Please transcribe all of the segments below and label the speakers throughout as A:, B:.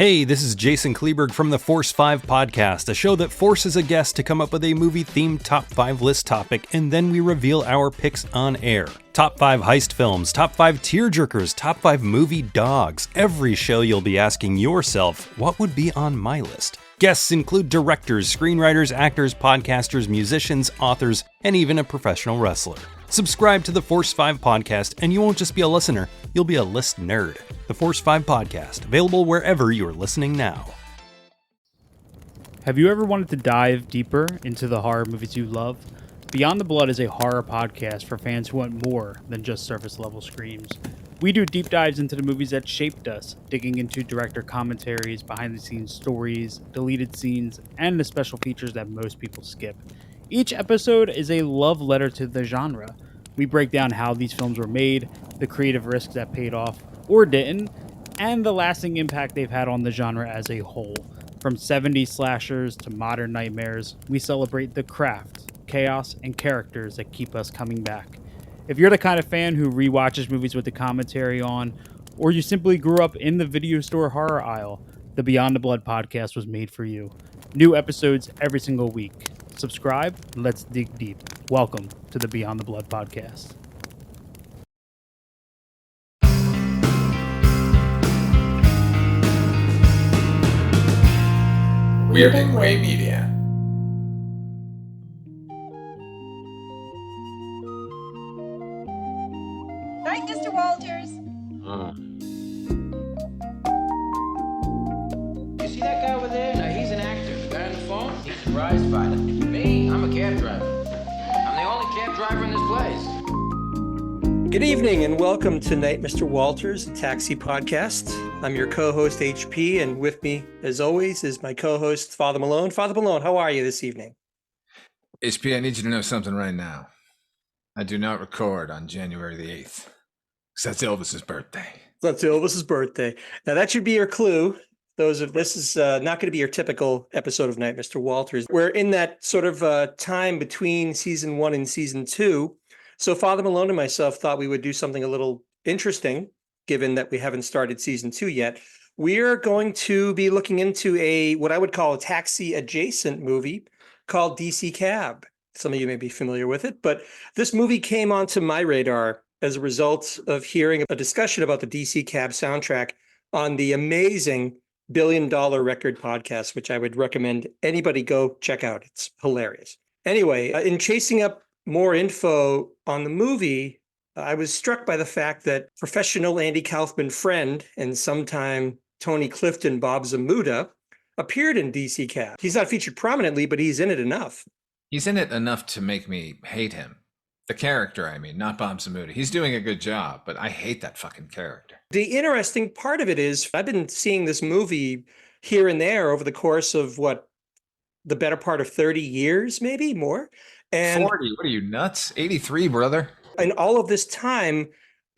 A: Hey, this is Jason Kleberg from the Force 5 podcast, a show that forces a guest to come up with a movie-themed top 5 list topic, and then we reveal our picks on air. Top 5 heist films, top 5 tearjerkers, top 5 movie dogs. Every show you'll be asking yourself, what would be on my list? Guests include directors, screenwriters, actors, podcasters, musicians, authors, and even a professional wrestler. Subscribe to the Force 5 podcast, and you won't just be a listener, you'll be a list nerd. The Force 5 podcast, available wherever you're listening now.
B: Have you ever wanted to dive deeper into the horror movies you love? Beyond the Blood is a horror podcast for fans who want more than just surface-level screams. We do deep dives into the movies that shaped us, digging into director commentaries, behind-the-scenes stories, deleted scenes, and the special features that most people skip. Each episode is a love letter to the genre. We break down how these films were made, the creative risks that paid off or didn't, and the lasting impact they've had on the genre as a whole. From 70s slashers to modern nightmares, we celebrate the craft, chaos, and characters that keep us coming back. If you're the kind of fan who rewatches movies with the commentary on, or you simply grew up in the video store horror aisle, the Beyond the Blood podcast was made for you. New episodes every single week. Subscribe, and let's dig deep. Welcome to the Beyond the Blood podcast.
C: Weirding Way Media.
D: Right, Mr. Walters?
E: You see that guy over there? Now, he's an actor. The guy on the phone, he's a prize fighter. Me, I'm a cab driver. I'm the only cab driver in this place.
F: Good evening and welcome to Night Mr. Walters, a taxi podcast. I'm your co-host HP, and with me, as always, is my co-host Father Malone. Father Malone, how are you this evening?
C: HP, I need you to know something right now. I do not record on January the 8th. Because that's Elvis's birthday.
F: That's Elvis's birthday. Now that should be your clue. This is not going to be your typical episode of Night Mr. Walters. We're in that sort of time between season 1 and season 2. So Father Malone and myself thought we would do something a little interesting, given that we haven't started season 2 yet. We're going to be looking into what I would call a taxi adjacent movie called DC Cab. Some of you may be familiar with it, but this movie came onto my radar as a result of hearing a discussion about the DC Cab soundtrack on the amazing $1 Billion Record podcast, which I would recommend anybody go check out. It's hilarious. Anyway, in chasing up more info on the movie, I was struck by the fact that professional Andy Kaufman friend and sometime Tony Clifton Bob Zamuda appeared in DC Cab. He's not featured prominently, but he's in it enough.
C: He's in it enough to make me hate him. The character, I mean, not Bob Zamuda. He's doing a good job, but I hate that fucking character.
F: The interesting part of it is I've been seeing this movie here and there over the course of the better part of 30 years, maybe more. And
C: 40? What are you, nuts? 83, brother.
F: In all of this time,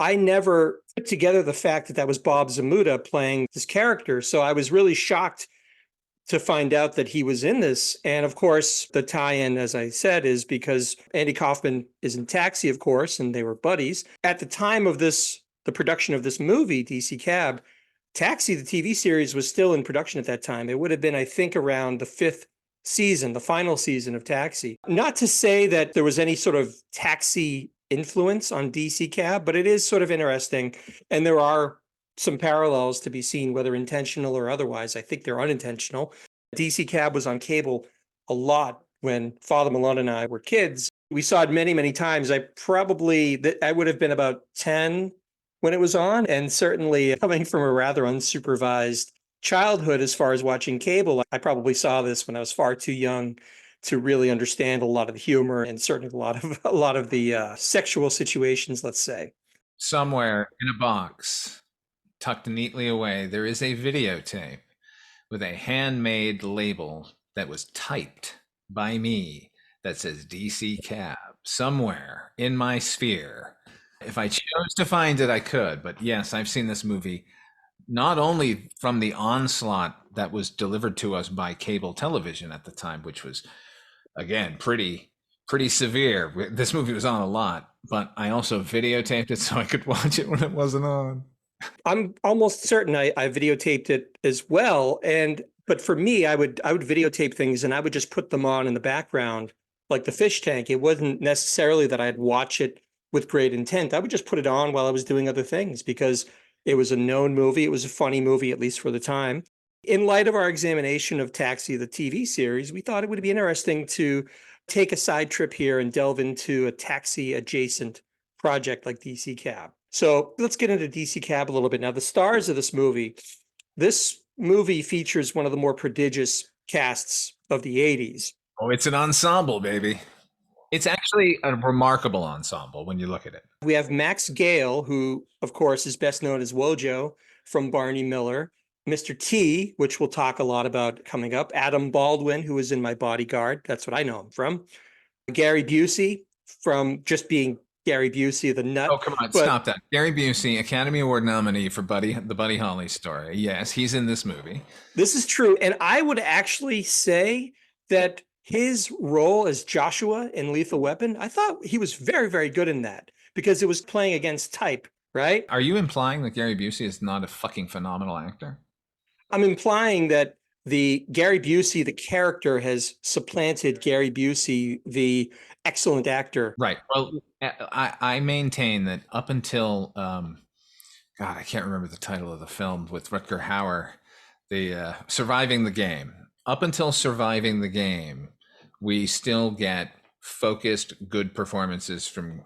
F: I never put together the fact that was Bob Zamuda playing this character. So I was really shocked to find out that he was in this. And of course, the tie-in, as I said, is because Andy Kaufman is in Taxi, of course, and they were buddies. At the time of the production of this movie, DC Cab, Taxi, the TV series, was still in production at that time. It would have been, I think, around the 5th season, the final season of Taxi. Not to say that there was any sort of Taxi influence on DC Cab, but it is sort of interesting. And there are some parallels to be seen, whether intentional or otherwise. I think they're unintentional. DC Cab was on cable a lot when Father Malone and I were kids. We saw it many, many times. I would have been about 10 when it was on. And certainly coming from a rather unsupervised childhood as far as watching cable, I probably saw this when I was far too young to really understand a lot of the humor and certainly a lot of the sexual situations, let's say.
C: Somewhere in a box, tucked neatly away, there is a videotape with a handmade label that was typed by me that says DC Cab somewhere in my sphere. If I chose to find it, I could. But yes, I've seen this movie not only from the onslaught that was delivered to us by cable television at the time, which was, again, pretty severe. This movie was on a lot, but I also videotaped it so I could watch it when it wasn't on.
F: I'm almost certain I videotaped it as well. But for me, I would videotape things and I would just put them on in the background, like the fish tank. It wasn't necessarily that I'd watch it with great intent. I would just put it on while I was doing other things because it was a known movie. It was a funny movie, at least for the time. In light of our examination of Taxi, the TV series, we thought it would be interesting to take a side trip here and delve into a taxi adjacent project like DC Cab. So let's get into DC Cab a little bit. Now, the stars of this movie features one of the more prodigious casts of the 80s.
C: Oh, it's an ensemble, baby. It's actually a remarkable ensemble when you look at it.
F: We have Max Gale, who, of course, is best known as Wojo from Barney Miller. Mr. T, which we'll talk a lot about coming up. Adam Baldwin, who was in My Bodyguard. That's what I know him from. Gary Busey from just being Gary Busey, the nut.
C: Oh, come on, stop that. Gary Busey, Academy Award nominee for the Buddy Holly story. Yes, he's in this movie.
F: This is true. And I would actually say that his role as Joshua in Lethal Weapon, I thought he was very, very good in that because it was playing against type, right?
C: Are you implying that Gary Busey is not a fucking phenomenal actor?
F: I'm implying that the Gary Busey, the character, has supplanted Gary Busey, the excellent actor.
C: Right. Well, I maintain that up until, God, I can't remember the title of the film with Rutger Hauer, the Surviving the Game. Up until Surviving the Game, we still get focused, good performances from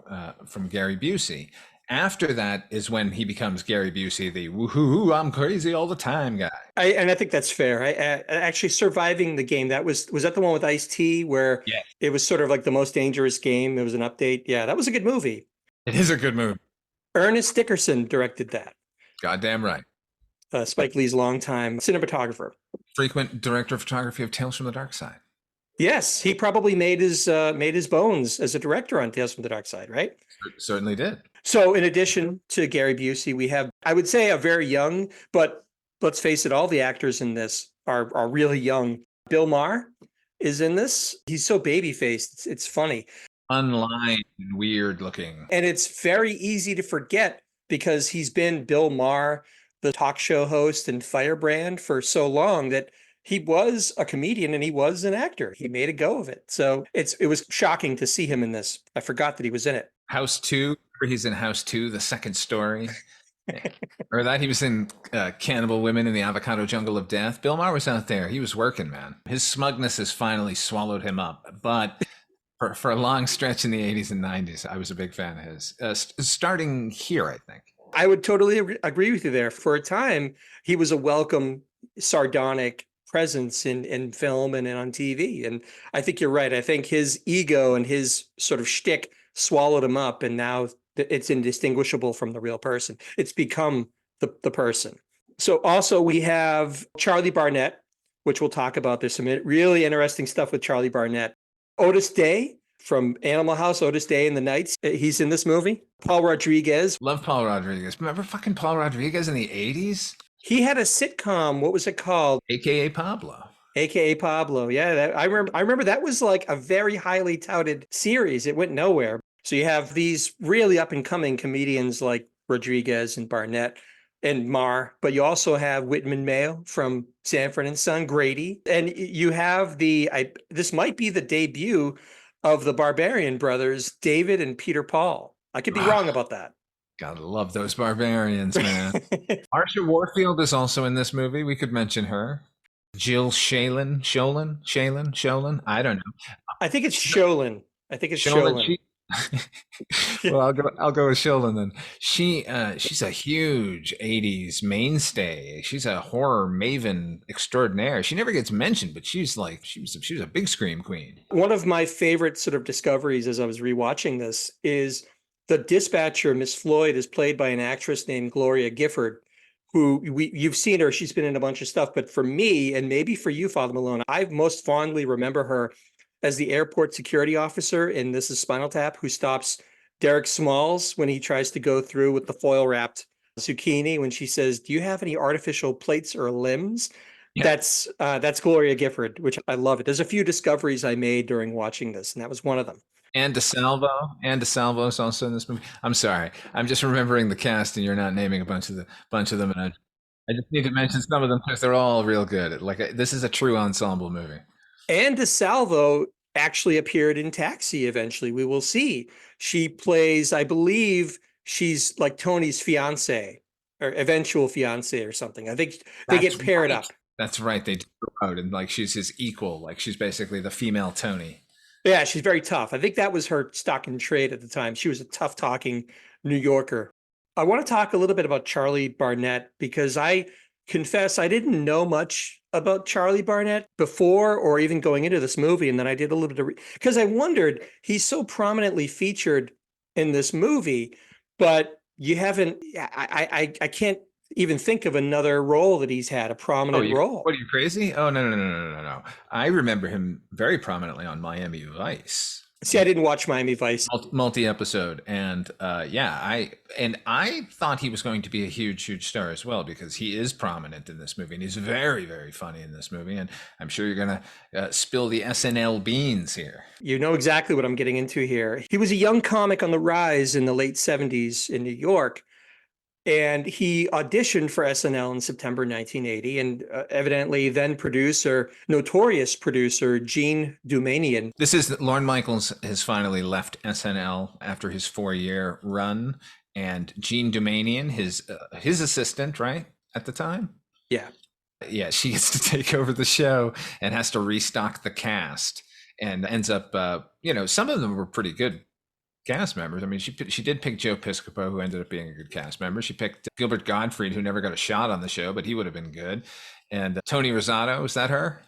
C: Gary Busey. After that is when he becomes Gary Busey, the woohoo, I'm crazy all the time guy.
F: I think that's fair. Actually, Surviving the Game, was that the one with Ice-T where it was sort of like the most dangerous game? It was an update. Yeah, that was a good movie.
C: It is a good movie.
F: Ernest Dickerson directed that.
C: Goddamn right.
F: Spike Lee's longtime cinematographer.
C: Frequent director of photography of Tales from the Dark Side.
F: Yes, he probably made his bones as a director on Tales from the Dark Side, right?
C: Certainly did.
F: So in addition to Gary Busey, we have, I would say, a very young, but let's face it, all the actors in this are really young. Bill Maher is in this. He's so baby-faced. It's funny.
C: Unlined and weird looking.
F: And it's very easy to forget because he's been Bill Maher, the talk show host and Firebrand for so long that he was a comedian and he was an actor. He made a go of it. So it was shocking to see him in this. I forgot that he was in it.
C: House 2, he's in House 2, The Second Story. Or that he was in Cannibal Women in the Avocado Jungle of Death. Bill Maher was out there. He was working, man. His smugness has finally swallowed him up. But for a long stretch in the 80s and 90s, I was a big fan of his. Starting here, I think.
F: I would totally agree with you there. For a time, he was a welcome, sardonic presence in film and on TV. And I think you're right. I think his ego and his sort of shtick swallowed him up, and now it's indistinguishable from the real person. It's become the person. So also we have Charlie Barnett, which we'll talk about. There's some really interesting stuff with Charlie Barnett. Otis Day from Animal House, Otis Day and the Knights. He's in this movie. Paul Rodriguez.
C: Love Paul Rodriguez. Remember fucking Paul Rodriguez in the 80s?
F: He had a sitcom. What was it called?
C: AKA Pablo.
F: AKA Pablo. Yeah, I remember that was like a very highly touted series. It went nowhere. So you have these really up and coming comedians like Rodriguez and Barnett and Maher, but you also have Whitman Mayo from Sanford and Son, Grady, and you have this might be the debut of the Barbarian brothers, David and Peter Paul. I could be wrong about that.
C: Gotta love those barbarians, man. Marsha Warfield is also in this movie. We could mention her. Jill Sholin. I don't know.
F: I think it's Sholin. Sholin.
C: Well, I'll go with Sheldon then. She's a huge 80s mainstay. She's a horror maven extraordinaire. She never gets mentioned, but she was a big scream queen.
F: One of my favorite sort of discoveries as I was rewatching this is the dispatcher, Miss Floyd, is played by an actress named Gloria Gifford, who you've seen her. She's been in a bunch of stuff, but for me, and maybe for you, Father Malone, I most fondly remember her as the airport security officer in This Is Spinal Tap, who stops Derek Smalls when he tries to go through with the foil wrapped zucchini, when she says, "Do you have any artificial plates or limbs?" Yeah. That's Gloria Gifford, which I love it. There's a few discoveries I made during watching this, and that was one of them.
C: And DeSalvo is also in this movie. I'm sorry, I'm just remembering the cast, and you're not naming a bunch of them. And I just need to mention some of them because they're all real good. This is a true ensemble movie.
F: And DeSalvo actually appeared in Taxi eventually. We will see. She plays, I believe she's like Tony's fiance or eventual fiance or something. I think they
C: That's
F: get paired
C: right.
F: up.
C: That's right. They do go out, and like she's his equal. Like she's basically the female Tony.
F: Yeah, she's very tough. I think that was her stock in trade at the time. She was a tough talking New Yorker. I want to talk a little bit about Charlie Barnett because I confess I didn't know much about Charlie Barnett before or even going into this movie. And then I did a little bit of because I wondered, he's so prominently featured in this movie, but you haven't, I can't even think of another role that he's had, a prominent role.
C: What are you crazy? Oh no. I remember him very prominently on Miami Vice.
F: See, I didn't watch Miami Vice.
C: Multi-episode, and I thought he was going to be a huge star as well because he is prominent in this movie and he's very funny in this movie. And I'm sure you're gonna spill the SNL beans here.
F: You know exactly what I'm getting into here. He was a young comic on the rise in the late 70s in New York. And he auditioned for SNL in September 1980, and evidently then notorious producer, Gene Dumanian.
C: This is Lorne Michaels has finally left SNL after his 4-year run, and Gene Dumanian, his assistant, right, at the time?
F: Yeah.
C: Yeah, she gets to take over the show and has to restock the cast, and ends up, some of them were pretty good cast members. I mean, she did pick Joe Piscopo, who ended up being a good cast member. She picked Gilbert Gottfried, who never got a shot on the show, but he would have been good. And Tony Rosato, was that her?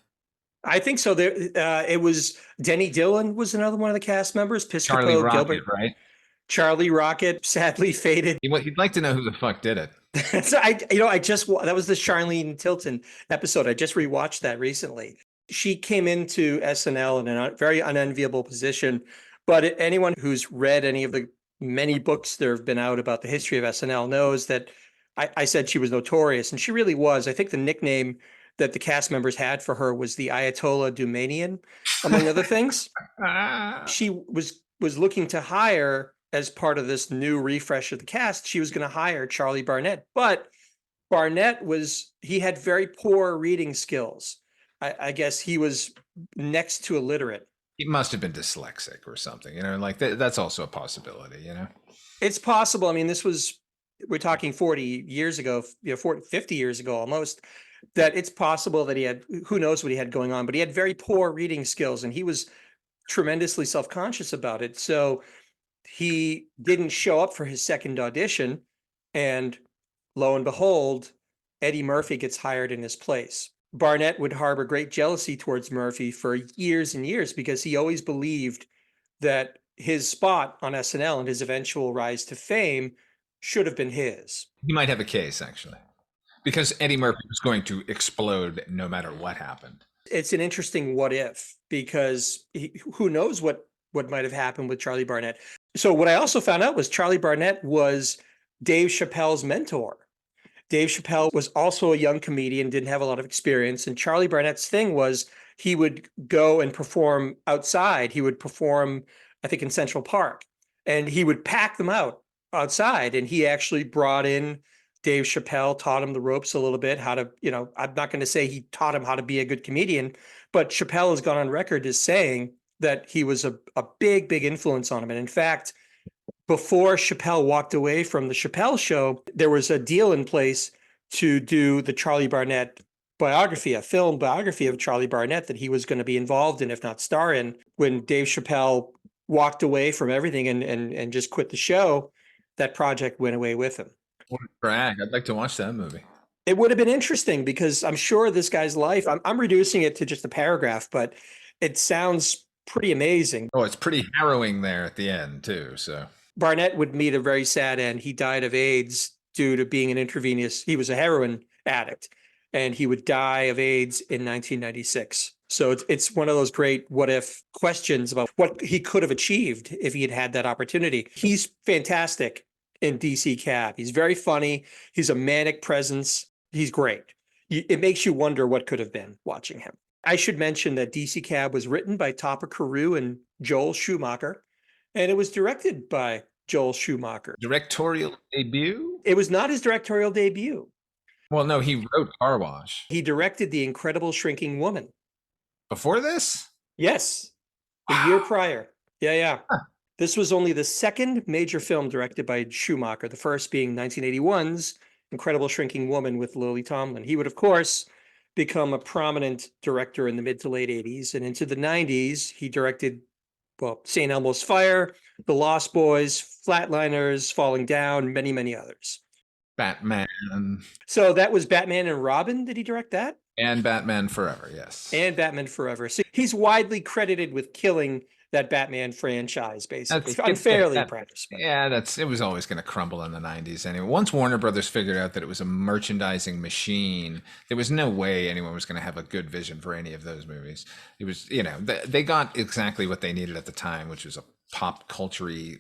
F: I think so. It was Denny Dillon was another one of the cast members. Piscopo,
C: Charlie Rocket,
F: Gilbert,
C: right?
F: Charlie Rocket sadly faded.
C: He'd like to know who the fuck did it.
F: So that was the Charlene Tilton episode. I just rewatched that recently. She came into SNL in a very unenviable position. But anyone who's read any of the many books that have been out about the history of SNL knows that I said she was notorious, and she really was. I think the nickname that the cast members had for her was the Ayatollah Dumanian, among other things. She was looking to hire, as part of this new refresh of the cast, she was going to hire Charlie Barnett. But Barnett he had very poor reading skills. I guess he was next to illiterate.
C: He must have been dyslexic or something, that's also a possibility,
F: It's possible. I mean, we're talking 40 years ago, 50 years ago almost, that it's possible that he had, who knows what he had going on, but he had very poor reading skills and he was tremendously self-conscious about it. So he didn't show up for his second audition, and lo and behold, Eddie Murphy gets hired in his place. Barnett would harbor great jealousy towards Murphy for years and years because he always believed that his spot on SNL and his eventual rise to fame should have been his.
C: He might have a case, actually, because Eddie Murphy was going to explode no matter what happened.
F: It's an interesting what if, because who knows what might have happened with Charlie Barnett. So what I also found out was Charlie Barnett was Dave Chappelle's mentor. Dave Chappelle was also a young comedian, didn't have a lot of experience. And Charlie Barnett's thing was he would go and perform outside. He would perform, I think, in Central Park, and he would pack them out outside. And he actually brought in Dave Chappelle, taught him the ropes a little bit, how to, I'm not going to say he taught him how to be a good comedian, but Chappelle has gone on record as saying that he was a big influence on him. And in fact, before Chappelle walked away from the Chappelle Show, there was a deal in place to do the Charlie Barnett biography, a film biography of Charlie Barnett that he was going to be involved in, if not star in. When Dave Chappelle walked away from everything and just quit the show, that project went away with him.
C: What a brag. I'd like to watch that movie.
F: It would have been interesting because I'm sure this guy's life, I'm reducing it to just a paragraph, but it sounds pretty amazing.
C: Oh, it's pretty harrowing there at the end too, so.
F: Barnett would meet a very sad end. He died of AIDS due to being he was a heroin addict, and he would die of AIDS in 1996. So it's one of those great what if questions about what he could have achieved if he had had that opportunity. He's fantastic in DC Cab. He's very funny. He's a manic presence. He's great. It makes you wonder what could have been watching him. I should mention that DC Cab was written by Topper Carew and Joel Schumacher. And it was directed by Joel Schumacher.
C: Directorial debut?
F: It was not his directorial debut.
C: Well, no, he wrote Car Wash.
F: He directed The Incredible Shrinking Woman.
C: Before this?
F: Yes, a year prior. Yeah. This was only the second major film directed by Schumacher, the first being 1981's Incredible Shrinking Woman with Lily Tomlin. He would, of course, become a prominent director in the mid to late 80s. And into the 90s, he directed, well, St. Elmo's Fire, The Lost Boys, Flatliners, Falling Down, many, many others.
C: Batman.
F: So that was Batman and Robin. Did he direct that?
C: And Batman Forever, yes.
F: And Batman Forever. So he's widely credited with killing that Batman franchise, basically. Unfairly, perhaps.
C: Yeah, it was always going to crumble in the 90s anyway. Once Warner Brothers figured out that it was a merchandising machine, there was no way anyone was going to have a good vision for any of those movies. It was, they got exactly what they needed at the time, which was a pop culture-y,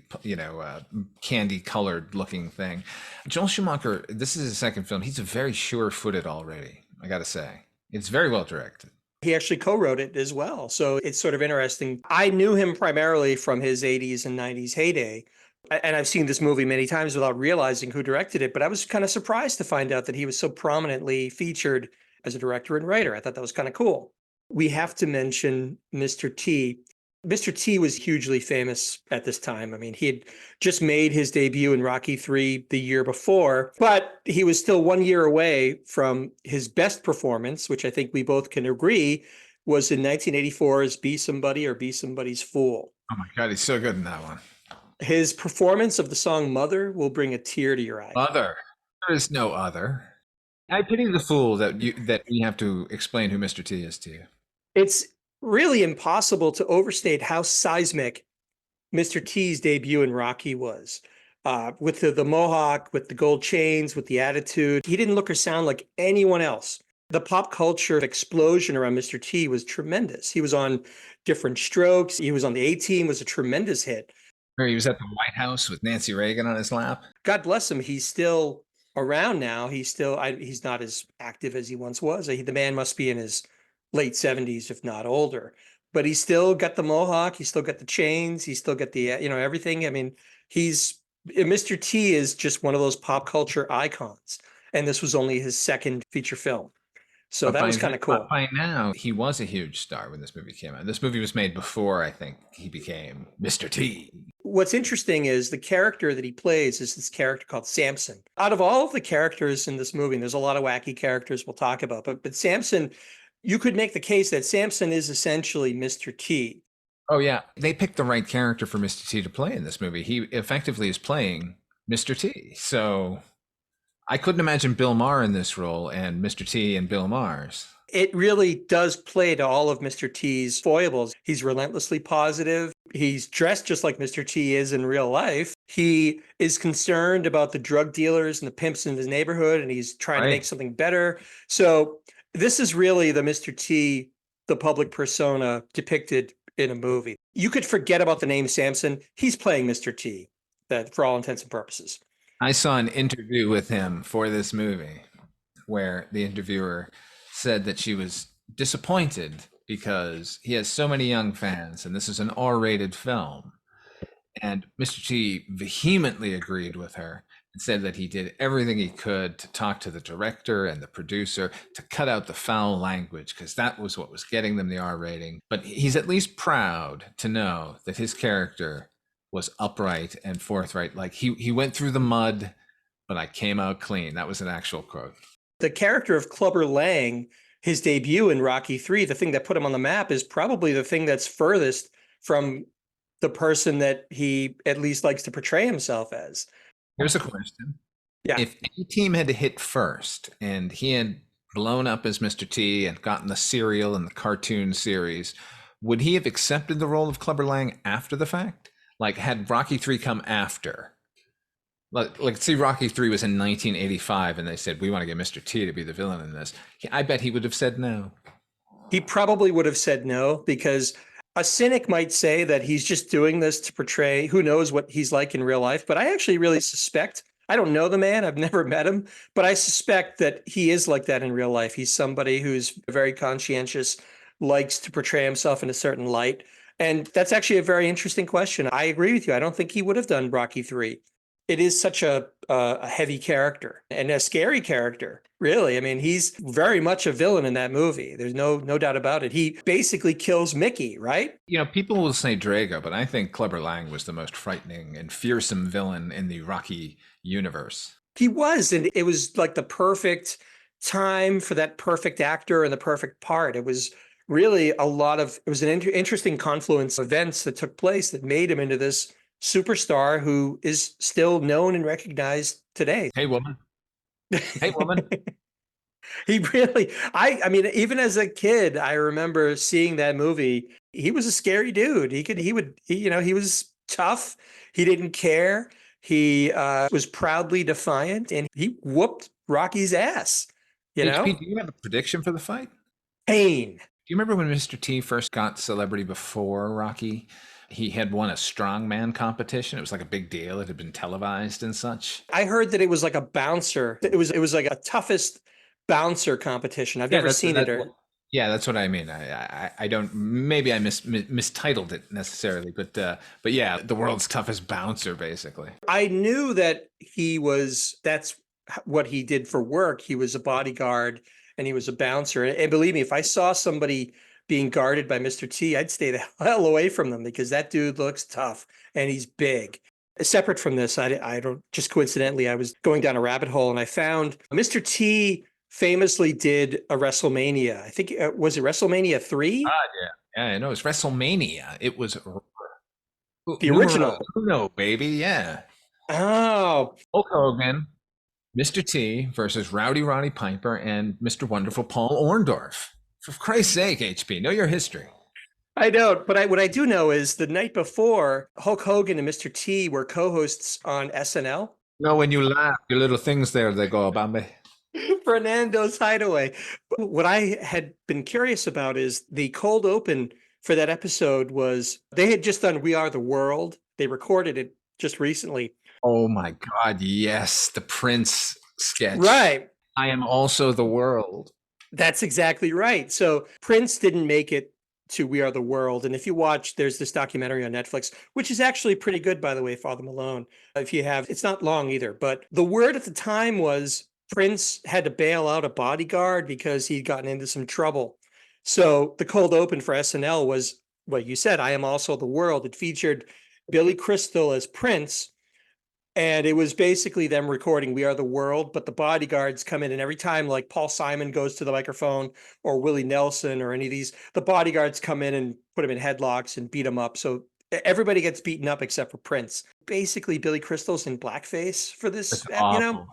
C: candy-colored looking thing. Joel Schumacher, this is his second film. He's very sure-footed already, I got to say. It's very well directed.
F: He actually co-wrote it as well. So it's sort of interesting. I knew him primarily from his 80s and 90s heyday. And I've seen this movie many times without realizing who directed it. But I was kind of surprised to find out that he was so prominently featured as a director and writer. I thought that was kind of cool. We have to mention Mr. T. Mr. T was hugely famous at this time. I mean, he had just made his debut in Rocky III the year before, but he was still 1 year away from his best performance, which I think we both can agree was in 1984's Be Somebody or Be Somebody's Fool.
C: Oh my God, he's so good in that one.
F: His performance of the song Mother will bring a tear to your eye.
C: Mother. There is no other. I pity the fool that we have to explain who Mr. T is to you.
F: It's really impossible to overstate how seismic Mr. T's debut in Rocky was. With the mohawk, with the gold chains, with the attitude. He didn't look or sound like anyone else. The pop culture explosion around Mr. T was tremendous. He was on Different Strokes. He was on the A-Team, was a tremendous hit.
C: He was at the White House with Nancy Reagan on his lap.
F: God bless him. He's still around now. He's not as active as he once was. The man must be in his late 70s, if not older, but he's still got the mohawk. He's still got the chains. He's still got the, everything. I mean, Mr. T is just one of those pop culture icons. And this was only his second feature film. So but that was kind of cool.
C: By now, he was a huge star when this movie came out. This movie was made before, I think, he became Mr. T.
F: What's interesting is the character that he plays is this character called Samson. Out of all of the characters in this movie, and there's a lot of wacky characters we'll talk about, but Samson, you could make the case that Samson is essentially Mr. T.
C: Oh, yeah. They picked the right character for Mr. T to play in this movie. He effectively is playing Mr. T. So I couldn't imagine Bill Maher in this role and Mr. T and Bill Maher's.
F: It really does play to all of Mr. T's foibles. He's relentlessly positive. He's dressed just like Mr. T is in real life. He is concerned about the drug dealers and the pimps in his neighborhood, and he's trying to make something better. So this is really the Mr. T, the public persona depicted in a movie. You could forget about the name Samson. He's playing Mr. T, that for all intents and purposes.
C: I saw an interview with him for this movie where the interviewer said that she was disappointed because he has so many young fans and this is an R-rated film. And Mr. T vehemently agreed with her and said that he did everything he could to talk to the director and the producer to cut out the foul language because that was what was getting them the R rating. But he's at least proud to know that his character was upright and forthright. Like he went through the mud, but I came out clean. That was an actual quote.
F: The character of Clubber Lang, his debut in Rocky III, the thing that put him on the map is probably the thing that's furthest from the person that he at least likes to portray himself as.
C: Here's a question.
F: Yeah.
C: If any team had to hit first and he had blown up as Mr. T and gotten the serial and the cartoon series, would he have accepted the role of Clubber Lang after the fact? Like had Rocky III come after? Like see, Rocky III was in 1985 and they said, we want to get Mr. T to be the villain in this. I bet he would have said no.
F: He probably would have said no because a cynic might say that he's just doing this to portray, who knows what he's like in real life. But I actually really suspect, I don't know the man, I've never met him, but I suspect that he is like that in real life. He's somebody who's very conscientious, likes to portray himself in a certain light. And that's actually a very interesting question. I agree with you. I don't think he would have done Rocky 3. It is such a heavy character and a scary character, really. I mean, he's very much a villain in that movie. There's no doubt about it. He basically kills Mickey, right?
C: People will say Drago, but I think Clubber Lang was the most frightening and fearsome villain in the Rocky universe.
F: He was, and it was like the perfect time for that perfect actor and the perfect part. It was really it was an interesting confluence of events that took place that made him into this superstar who is still known and recognized today.
C: Hey, woman. Hey, woman.
F: He really, I mean, even as a kid, I remember seeing that movie. He was a scary dude. He was tough. He didn't care. He was proudly defiant, and he whooped Rocky's ass.
C: HP, do you have a prediction for the fight?
F: Pain.
C: Do you remember when Mr. T first got celebrity before Rocky? He had won a strongman competition. It was like a big deal. It had been televised and such.
F: I heard that it was like a bouncer. It was like a toughest bouncer competition. I've never seen it.
C: Yeah, that's what I mean. I don't. Maybe I mistitled it necessarily, but yeah, the world's toughest bouncer, basically.
F: I knew that that's what he did for work. He was a bodyguard and he was a bouncer. And believe me, if I saw somebody being guarded by Mr. T, I'd stay the hell away from them because that dude looks tough and he's big. Separate from this, I don't, just coincidentally, I was going down a rabbit hole and I found Mr. T famously did a WrestleMania. I think, was it WrestleMania 3?
C: Yeah, I know. It's WrestleMania. It was
F: the original.
C: No, baby, yeah.
F: Oh.
C: Hulk Hogan, Mr. T versus Rowdy Roddy Piper and Mr. Wonderful Paul Orndorff. For Christ's sake, HP, know your history.
F: I don't, but what I do know is the night before, Hulk Hogan and Mr. T were co-hosts on SNL.
C: No, when you laugh, your little things there, they go, Bambi.
F: Fernando's Hideaway. What I had been curious about is the cold open for that episode was they had just done We Are the World. They recorded it just recently.
C: Oh my God, yes, the Prince sketch.
F: Right.
C: I am also the world.
F: That's exactly right. So Prince didn't make it to We Are the World. And if you watch, there's this documentary on Netflix, which is actually pretty good, by the way, Father Malone. If you have, it's not long either. But the word at the time was Prince had to bail out a bodyguard because he'd gotten into some trouble. So the cold open for SNL was what you said, I Am Also the World. It featured Billy Crystal as Prince. And it was basically them recording We Are the World, but the bodyguards come in, and every time like Paul Simon goes to the microphone or Willie Nelson or any of these, the bodyguards come in and put him in headlocks and beat him up. So everybody gets beaten up except for Prince. Basically, Billy Crystal's in blackface for this,
C: Awful.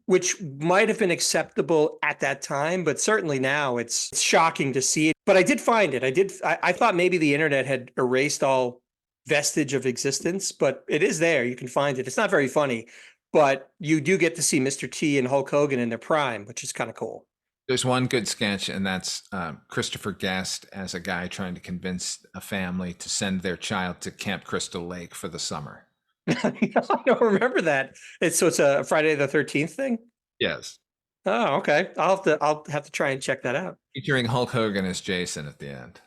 F: Which might have been acceptable at that time, but certainly now it's shocking to see it. But I did find it. I thought maybe the internet had erased all vestige of existence, but it is there. You can find it. It's not very funny, but you do get to see Mr. T and Hulk Hogan in their prime, which is kind of cool.
C: There's one good sketch, and that's Christopher Guest as a guy trying to convince a family to send their child to Camp Crystal Lake for the summer.
F: I don't remember that. It's a Friday the 13th thing?
C: Yes.
F: Oh, okay. I'll have to try and check that out.
C: Featuring Hulk Hogan as Jason at the end.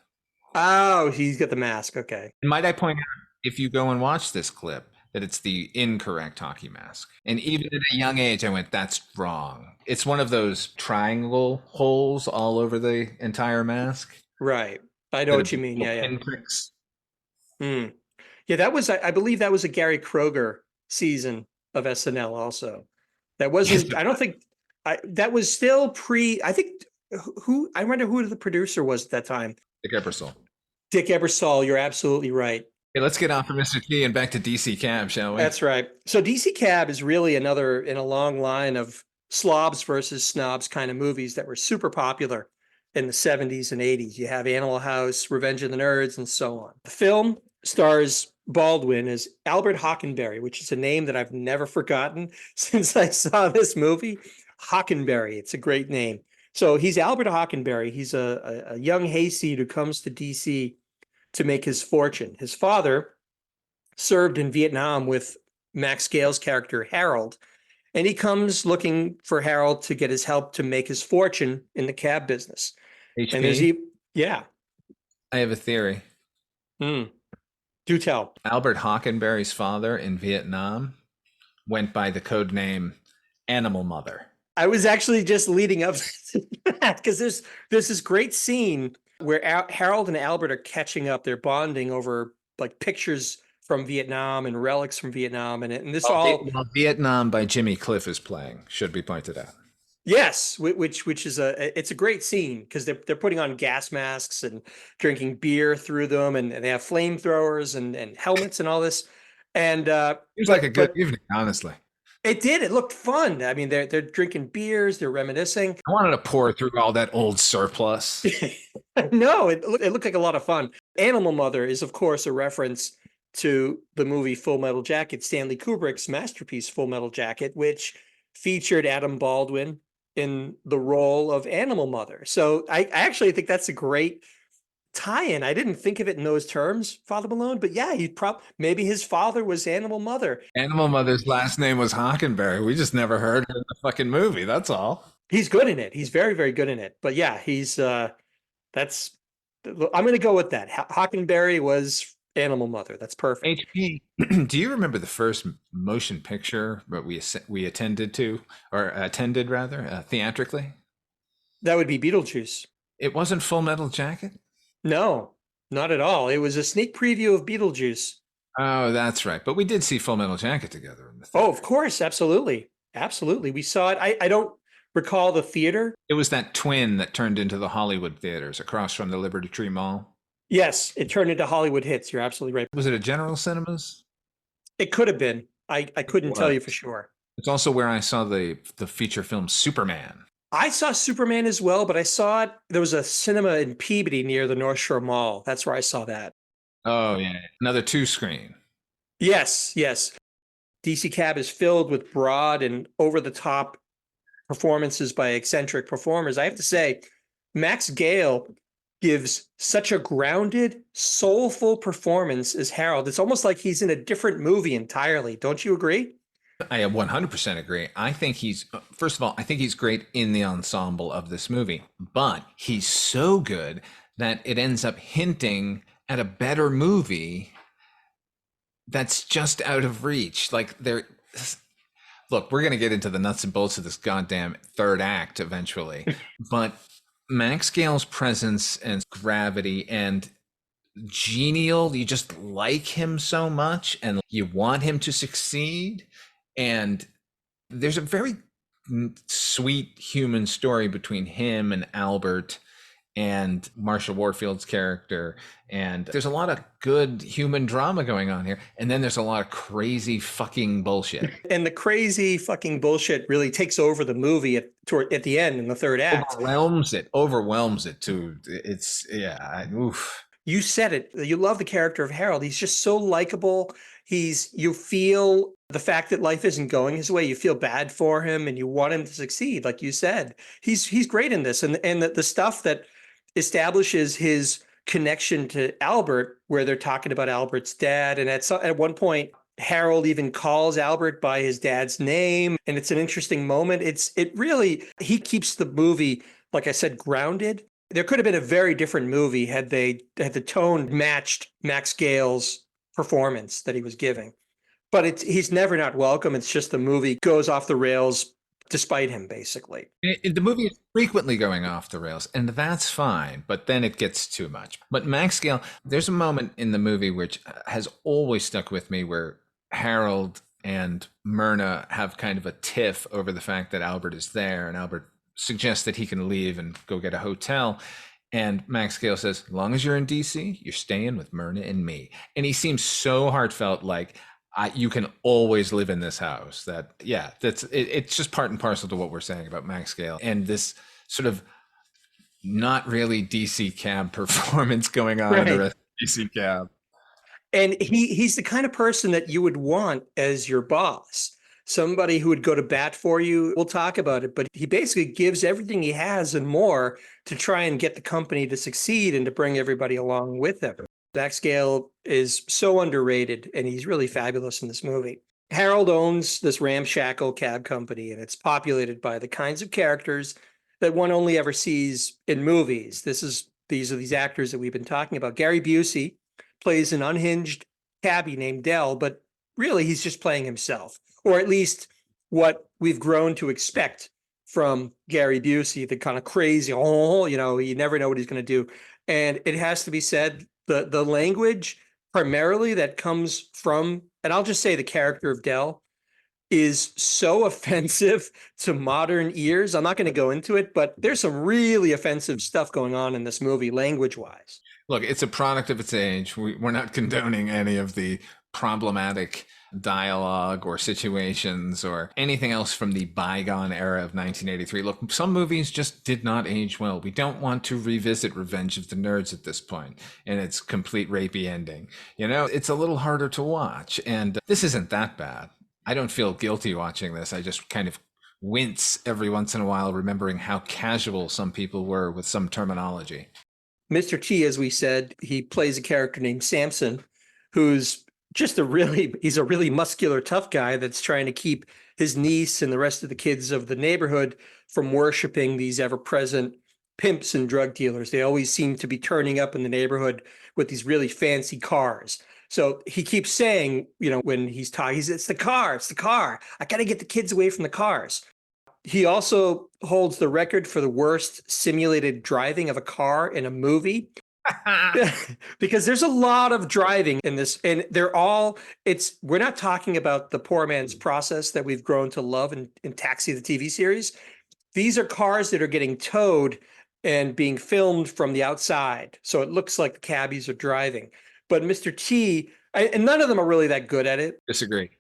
F: Oh, he's got the mask. Okay.
C: And might I point out, if you go and watch this clip, that it's the incorrect hockey mask. And even at a young age, I went, that's wrong. It's one of those triangle holes all over the entire mask.
F: Right. I know what you mean. Yeah.
C: Pinpricks.
F: Yeah, I believe that was a Gary Kroger season of SNL also. That wasn't, I don't think, that was still I think, I wonder who the producer was at that time.
C: Dick Ebersol.
F: Dick Ebersol, you're absolutely right.
C: Hey, let's get off from Mr. T and back to DC Cab, shall we?
F: That's right. So DC Cab is really another in a long line of slobs versus snobs kind of movies that were super popular in the 70s and 80s. You have Animal House, Revenge of the Nerds, and so on. The film stars Baldwin as Albert Hockenberry, which is a name that I've never forgotten since I saw this movie. Hockenberry, it's a great name. So he's Albert Hockenberry. He's a young hayseed who comes to DC to make his fortune. His father served in Vietnam with Max Gale's character, Harold, and he comes looking for Harold to get his help to make his fortune in the cab business.
C: HP?
F: And yeah.
C: I have a theory.
F: Hmm. Do tell.
C: Albert Hockenberry's father in Vietnam went by the code name Animal Mother.
F: I was actually just leading up to that because there's this great scene where Harold and Albert are catching up. They're bonding over like pictures from Vietnam and relics from Vietnam, and this all
C: Well, Vietnam by Jimmy Cliff is playing, should be pointed out.
F: yes, which is it's a great scene because they're putting on gas masks and drinking beer through them, and they have flamethrowers and helmets and all this, and
C: Seems like a good evening, honestly.
F: it did. It looked fun. I mean, they're drinking beers, they're reminiscing.
C: I wanted to pour through all that old surplus.
F: No, it looked like a lot of fun. Animal Mother is, of course, a reference to the movie Full Metal Jacket, Stanley Kubrick's masterpiece Full Metal Jacket, which featured Adam Baldwin in the role of Animal Mother. So I actually think that's a great tie-in. I didn't think of it in those terms, Father Malone, but yeah, maybe his father was Animal Mother.
C: Animal Mother's last name was Hockenberry. We just never heard her in the fucking movie. That's all.
F: He's good in it. He's very, very good in it. But yeah, that's I'm going to go with that. Hockenberry was Animal Mother. That's perfect.
C: HP, do you remember the first motion picture that we attended to, or attended rather, theatrically?
F: That would be Beetlejuice.
C: It wasn't Full Metal Jacket?
F: No, not at all. It was a sneak preview of Beetlejuice.
C: Oh, that's right. But we did see Full Metal Jacket together in the
F: theater. Oh, of course. Absolutely. Absolutely. We saw it. I don't recall the theater.
C: It was that twin that turned into the Hollywood theaters across from the Liberty Tree Mall.
F: Yes, it turned into Hollywood Hits. You're absolutely right.
C: Was it a General Cinemas?
F: It could have been. I couldn't tell you for sure.
C: It's also where I saw the feature film Superman.
F: I saw Superman as well, but I saw it. There was a cinema in Peabody near the North Shore Mall. That's where I saw that.
C: Oh, yeah. Another 2-screen.
F: Yes, yes. DC Cab is filled with broad and over-the-top performances by eccentric performers. I have to say, Max Gale gives such a grounded, soulful performance as Harold. It's almost like he's in a different movie entirely. Don't you agree?
C: I 100% agree. I think first of all, I think he's great in the ensemble of this movie, but he's so good that it ends up hinting at a better movie that's just out of reach. Look, we're going to get into the nuts and bolts of this goddamn third act eventually, but Max Gale's presence and gravity and genial, you just like him so much and you want him to succeed. And there's a very sweet human story between him and Albert and Marsha Warfield's character. And there's a lot of good human drama going on here. And then there's a lot of crazy fucking bullshit.
F: And the crazy fucking bullshit really takes over the movie at the end in the third act.
C: Overwhelms it too. It's, yeah, oof.
F: You said it. You love the character of Harold. He's just so likable. You feel the fact that life isn't going his way. You feel bad for him and you want him to succeed. Like you said, he's great in this. And the stuff that establishes his connection to Albert, where they're talking about Albert's dad. And at one point, Harold even calls Albert by his dad's name. And it's an interesting moment. He keeps the movie, like I said, grounded. There could have been a very different movie had the tone matched Max Gale's performance that he was giving. But he's never not welcome. It's just the movie goes off the rails despite him, basically.
C: The movie is frequently going off the rails, and that's fine, but then it gets too much. But Max Gale, there's a moment in the movie which has always stuck with me where Harold and Myrna have kind of a tiff over the fact that Albert is there, and Albert suggests that he can leave and go get a hotel. And Max Gale says, as long as you're in DC, you're staying with Myrna and me. And he seems so heartfelt, like, you can always live in this house. It's just part and parcel to what we're saying about Max Gale. And this sort of not really DC Cab performance going on in the rest of DC Cab.
F: And he's the kind of person that you would want as your boss. Somebody who would go to bat for you. We'll talk about it, but he basically gives everything he has and more to try and get the company to succeed and to bring everybody along with him. Max Gale is so underrated, and he's really fabulous in this movie. Harold owns this ramshackle cab company, and it's populated by the kinds of characters that one only ever sees in movies. These are these actors that we've been talking about. Gary Busey plays an unhinged cabbie named Dell, but really he's just playing himself, or at least what we've grown to expect from Gary Busey, the kind of crazy, you never know what he's going to do. And it has to be said, the language primarily that comes from, and I'll just say the character of Dell, is so offensive to modern ears. I'm not going to go into it, but there's some really offensive stuff going on in this movie, language-wise.
C: Look, it's a product of its age. We're not condoning any of the problematic dialogue or situations or anything else from the bygone era of 1983. Look, some movies just did not age well. We don't want to revisit Revenge of the Nerds at this point and its complete rapey ending. It's a little harder to watch, and this isn't that bad. I don't feel guilty watching this. I just kind of wince every once in a while, remembering how casual some people were with some terminology.
F: Mr. T, as we said, he plays a character named Samson, who's just he's a really muscular, tough guy that's trying to keep his niece and the rest of the kids of the neighborhood from worshiping these ever-present pimps and drug dealers. They always seem to be turning up in the neighborhood with these really fancy cars. So he keeps saying, when he's talking, it's the car. I got to get the kids away from the cars. He also holds the record for the worst simulated driving of a car in a movie. Because there's a lot of driving in this, and we're not talking about the poor man's process that we've grown to love in Taxi, the TV series. These are cars that are getting towed and being filmed from the outside. So it looks like the cabbies are driving. But Mr. T, and none of them are really that good at it.
C: Disagree.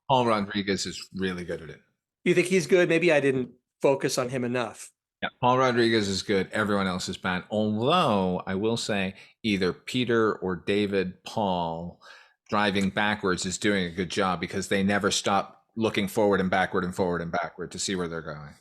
C: Paul Rodriguez is really good at it.
F: You think he's good? Maybe I didn't focus on him enough.
C: Yeah, Paul Rodriguez is good. Everyone else is bad. Although I will say either Peter or David Paul driving backwards is doing a good job, because they never stop looking forward and backward and forward and backward to see where they're going.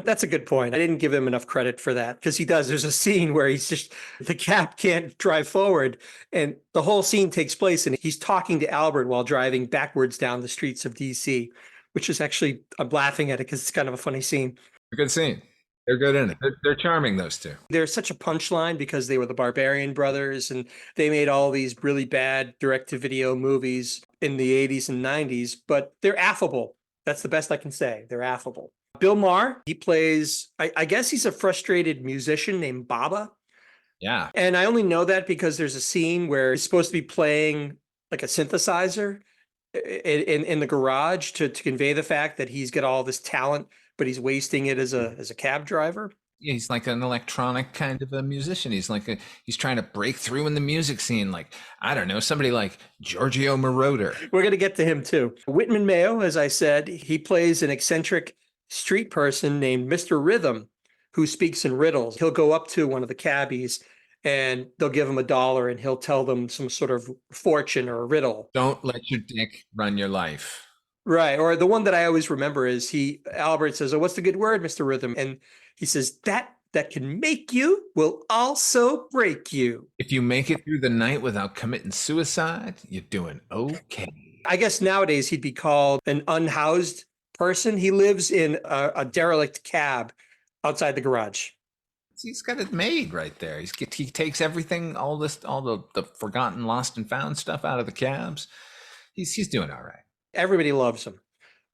F: That's a good point. I didn't give him enough credit for that, because he does. There's a scene where the cab can't drive forward, and the whole scene takes place, and he's talking to Albert while driving backwards down the streets of DC, which is actually, I'm laughing at it because it's kind of a funny scene.
C: A good scene. They're good in it. They're charming, those two.
F: They're such a punchline because they were the Barbarian brothers, and they made all these really bad direct-to-video movies in the 80s and 90s, but they're affable. That's the best I can say. They're affable. Bill Maher, he plays, I guess he's a frustrated musician named Baba.
C: Yeah.
F: And I only know that because there's a scene where he's supposed to be playing like a synthesizer in the garage to convey the fact that he's got all this talent, but he's wasting it as a cab driver.
C: Yeah, he's like an electronic kind of a musician. He's trying to break through in the music scene. Like, I don't know, somebody like Giorgio Moroder.
F: We're going to get to him too. Whitman Mayo, as I said, he plays an eccentric street person named Mr. Rhythm, who speaks in riddles. He'll go up to one of the cabbies and they'll give him $1 and he'll tell them some sort of fortune or a riddle.
C: Don't let your dick run your life.
F: Right. Or the one that I always remember is Albert says, "Oh, what's the good word, Mr. Rhythm?" And he says, that can make you will also break you.
C: If you make it through the night without committing suicide, you're doing okay.
F: I guess nowadays he'd be called an unhoused person. He lives in a derelict cab outside the garage.
C: He's got it made right there. He takes everything, all the forgotten, lost and found stuff out of the cabs. He's doing all right.
F: Everybody loves him.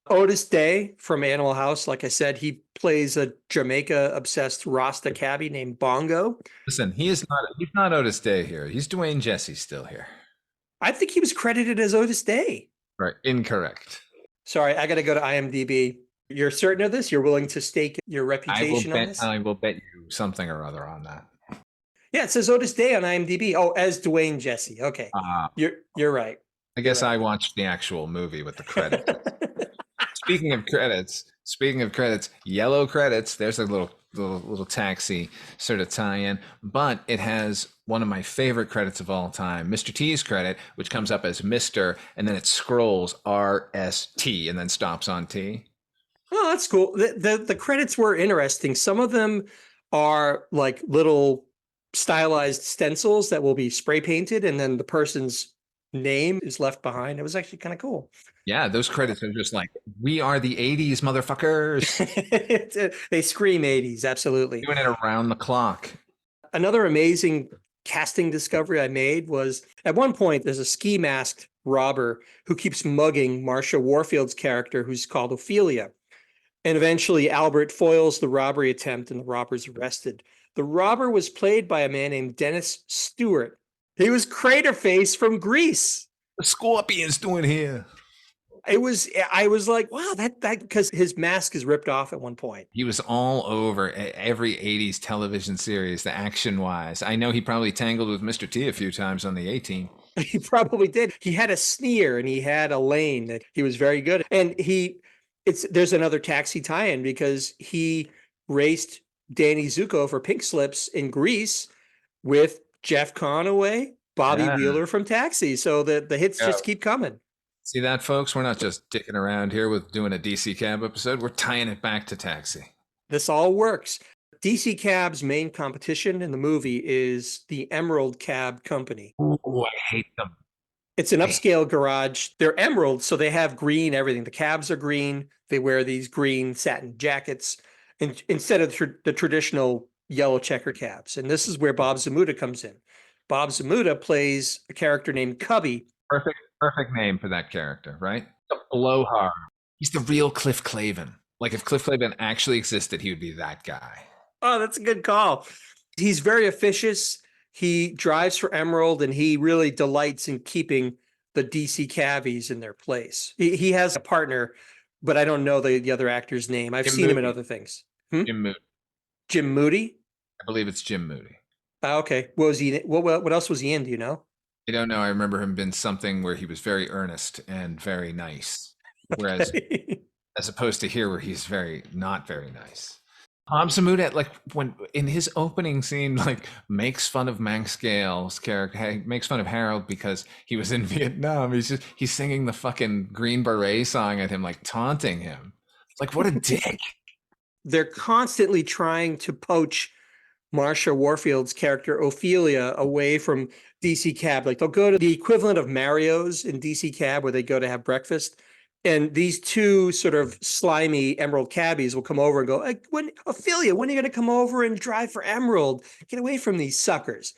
F: Otis Day from Animal House, like I said, he plays a Jamaica-obsessed Rasta cabbie named Bongo.
C: Listen, he's not Otis Day here. He's Dwayne Jesse still here.
F: I think he was credited as Otis Day.
C: Right, incorrect.
F: Sorry, I got to go to IMDb. You're certain of this? You're willing to stake your reputation on this?
C: I will bet you something or other on that.
F: Yeah, it says Otis Day on IMDb. Oh, as Dwayne Jesse. Okay, you're right.
C: I guess I watched the actual movie with the credits. Speaking of credits, yellow credits. There's a little Taxi sort of tie-in, but it has one of my favorite credits of all time, Mr. T's credit, which comes up as Mr. and then it scrolls RST and then stops on T.
F: Oh, that's cool. The credits were interesting. Some of them are like little stylized stencils that will be spray painted, and then the person's name is left behind. It was actually kind of cool.
C: Yeah, those credits are just like, we are the 80s, motherfuckers.
F: They scream 80s, absolutely.
C: Doing it around the clock.
F: Another amazing casting discovery I made was at one point, there's a ski masked robber who keeps mugging Marsha Warfield's character, who's called Ophelia. And eventually, Albert foils the robbery attempt and the robber's arrested. The robber was played by a man named Dennis Stewart. He was Craterface from Grease.
C: The Scorpion's doing here.
F: I was like, wow, that because his mask is ripped off at one point.
C: He was all over every 80s television series, the action wise. I know he probably tangled with Mr. T a few times on the A-Team.
F: He probably did. He had a sneer and he had a lane that he was very good. And there's another Taxi tie-in because he raced Danny Zuko for Pink Slips in Grease with Jeff Conaway, Bobby Wheeler from Taxi. So the hits just keep coming.
C: See that, folks? We're not just dicking around here with doing a DC Cab episode. We're tying it back to Taxi.
F: This all works. DC Cab's main competition in the movie is the Emerald Cab Company.
C: Ooh, I hate them.
F: It's an upscale garage. They're emerald, so they have green everything. The cabs are green. They wear these green satin jackets instead of the traditional yellow checker cabs. And this is where Bob Zamuda comes in. Bob Zamuda plays a character named Cubby.
C: Perfect name for that character, right? The blowhard. He's the real Cliff Clavin. Like if Cliff Clavin actually existed, he would be that guy.
F: Oh, that's a good call. He's very officious. He drives for Emerald, and he really delights in keeping the DC cabbies in their place. He has a partner, but I don't know the other actor's name. I've seen him in other things.
C: Jim Moody.
F: Jim Moody?
C: I believe it's Jim Moody.
F: Okay. What was he? What else was he in? Do you know?
C: I don't know. I remember him being something where he was very earnest and very nice, whereas as opposed to here where he's not very nice. Bob Zamuda, like when in his opening scene, like makes fun of Max Gale's character, makes fun of Harold because he was in Vietnam. He's singing the fucking Green Beret song at him, like taunting him. Like what a dick.
F: They're constantly trying to poach Marsha Warfield's character Ophelia away from DC Cab. Like they'll go to the equivalent of Mario's in DC Cab where they go to have breakfast. And these two sort of slimy Emerald cabbies will come over and go, Ophelia, when are you going to come over and drive for Emerald? Get away from these suckers.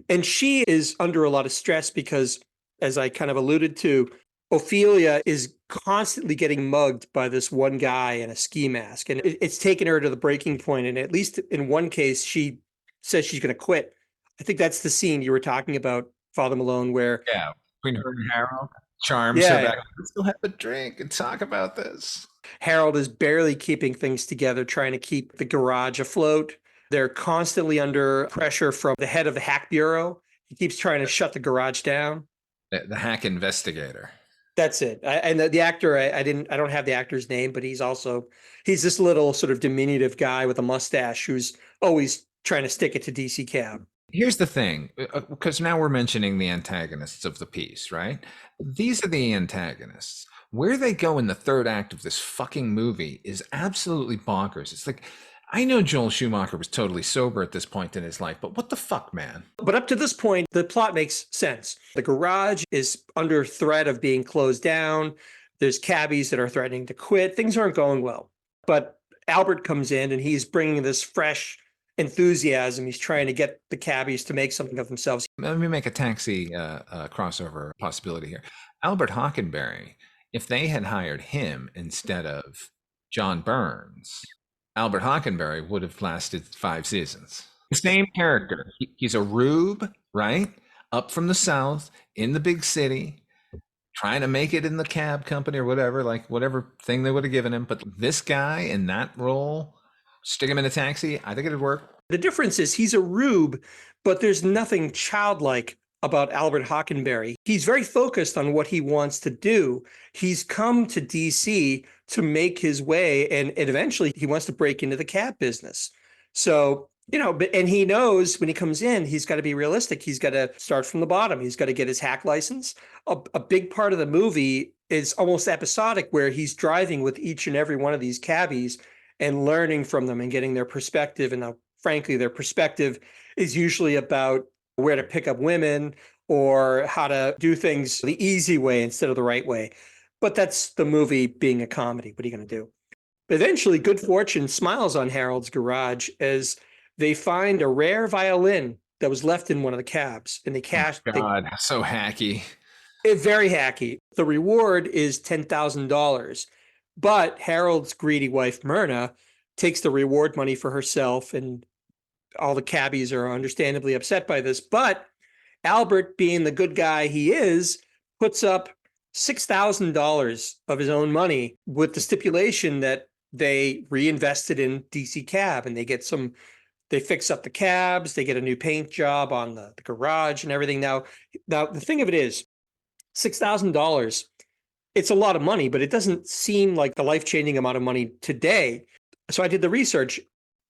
F: And she is under a lot of stress because, as I kind of alluded to, Ophelia is constantly getting mugged by this one guy in a ski mask. And it's taken her to the breaking point. And at least in one case, she says she's going to quit. I think that's the scene you were talking about, Father Malone, where...
C: Yeah, between her and Harold. Charms her back. Let's go have a drink and talk about this.
F: Harold is barely keeping things together, trying to keep the garage afloat. They're constantly under pressure from the head of the hack bureau. He keeps trying to shut the garage down.
C: The hack investigator.
F: That's it. And the actor, I don't have the actor's name, but he's this little sort of diminutive guy with a mustache who's always trying to stick it to DC Cab.
C: Here's the thing, because now we're mentioning the antagonists of the piece, right? These are the antagonists. Where they go in the third act of this fucking movie is absolutely bonkers. It's like, I know Joel Schumacher was totally sober at this point in his life, but what the fuck, man?
F: But up to this point, the plot makes sense. The garage is under threat of being closed down. There's cabbies that are threatening to quit. Things aren't going well. But Albert comes in and he's bringing this fresh enthusiasm. He's trying to get the cabbies to make something of themselves.
C: Let me make a Taxi crossover possibility here. Albert Hockenberry, if they had hired him instead of John Burns, Albert Hockenberry would have lasted 5 seasons. The same character. He's a rube, right? Up from the South, in the big city, trying to make it in the cab company or whatever, like whatever thing they would have given him. But this guy in that role, stick him in a taxi, I think it'd work.
F: The difference is he's a rube, but there's nothing childlike about Albert Hockenberry. He's very focused on what he wants to do. He's come to DC to make his way, and eventually he wants to break into the cab business. So, and he knows when he comes in, he's got to be realistic. He's got to start from the bottom. He's got to get his hack license. A big part of the movie is almost episodic, where he's driving with each and every one of these cabbies and learning from them and getting their perspective. And frankly, their perspective is usually about where to pick up women or how to do things the easy way instead of the right way. But that's the movie being a comedy. What are you going to do? But eventually, good fortune smiles on Harold's garage as they find a rare violin that was left in one of the cabs, and they cashed.
C: God, so hacky.
F: Very hacky. The reward is $10,000, but Harold's greedy wife Myrna takes the reward money for herself, and all the cabbies are understandably upset by this. But Albert, being the good guy he is, puts up $6,000 of his own money with the stipulation that they reinvested in DC Cab, and they fix up the cabs, they get a new paint job on the garage and everything. Now the thing of it is, $6,000, it's a lot of money, but it doesn't seem like the life-changing amount of money today. So I did the research.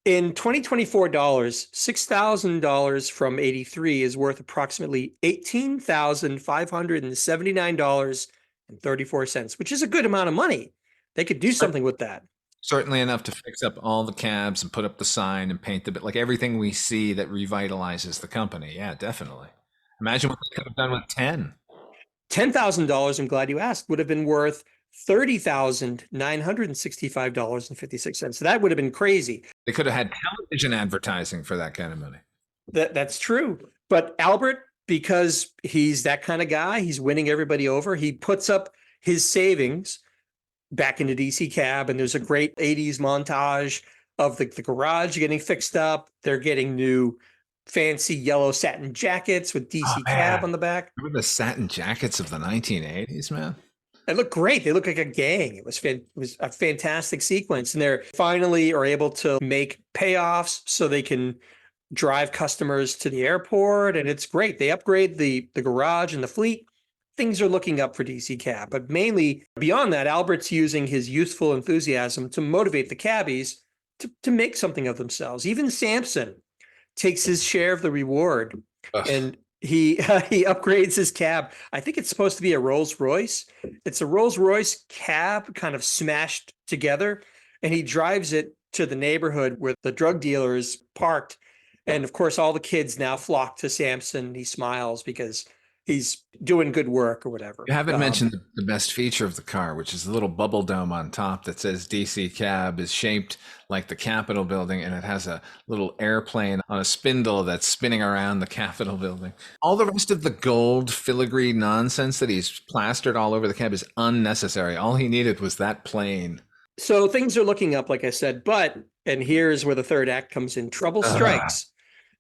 F: In 2024 dollars, $6,000 from 83 is worth approximately $18,579.34, which is a good amount of money. They could do something with that.
C: Certainly enough to fix up all the cabs and put up the sign and paint the bit, like everything we see that revitalizes the company. Yeah, definitely. Imagine what they could have done with 10.
F: $10,000, I'm glad you asked, would have been worth $30,965.56. So that would have been crazy.
C: They could have had television advertising for that kind of money.
F: That's true. But Albert, because he's that kind of guy, he's winning everybody over. He puts up his savings back into DC Cab, and there's a great 80s montage of the garage getting fixed up. They're getting new fancy yellow satin jackets with DC Cab on the back.
C: Remember the satin jackets of the 1980s, man?
F: They look great. They look like a gang. It was a fantastic sequence. And they're finally are able to make payoffs so they can drive customers to the airport. And it's great. They upgrade the garage and the fleet. Things are looking up for DC Cab. But mainly beyond that, Albert's using his youthful enthusiasm to motivate the cabbies to make something of themselves. Even Samson takes his share of the reward.
C: Ugh.
F: And he upgrades his cab. I think it's supposed to be a Rolls Royce. It's a Rolls Royce cab kind of smashed together, and he drives it to the neighborhood where the drug dealer is parked. And of course, all the kids now flock to Samson. He smiles because he's doing good work or whatever.
C: You haven't mentioned the best feature of the car, which is the little bubble dome on top that says DC Cab is shaped like the Capitol building, and it has a little airplane on a spindle that's spinning around the Capitol building. All the rest of the gold filigree nonsense that he's plastered all over the cab is unnecessary. All he needed was that plane.
F: So things are looking up, like I said, and here's where the third act comes in. Trouble strikes.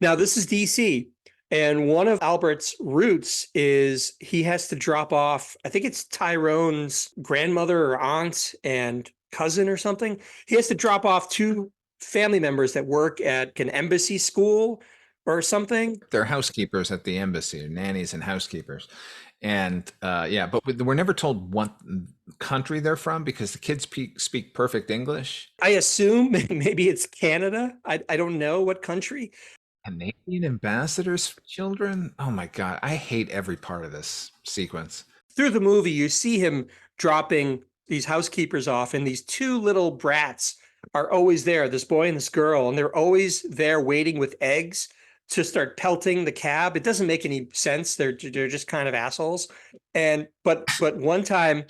F: Now, this is DC. And one of Albert's routes is he has to drop off, I think it's Tyrone's grandmother or aunt and cousin or something. He has to drop off two family members that work at an embassy school or something.
C: They're housekeepers at the embassy, nannies and housekeepers. And but we're never told what country they're from because the kids speak perfect English.
F: I assume maybe it's Canada. I don't know what country.
C: Canadian ambassadors' children? Oh my God. I hate every part of this sequence.
F: Through the movie, you see him dropping these housekeepers off, and these two little brats are always there, this boy and this girl, and they're always there waiting with eggs to start pelting the cab. It doesn't make any sense. They're just kind of assholes. But one time,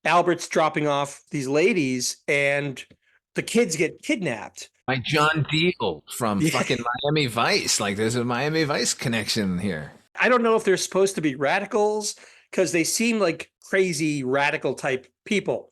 F: Albert's dropping off these ladies, and the kids get kidnapped.
C: By John Deal from fucking Miami Vice. Like there's a Miami Vice connection here.
F: I don't know if they're supposed to be radicals because they seem like crazy radical type people,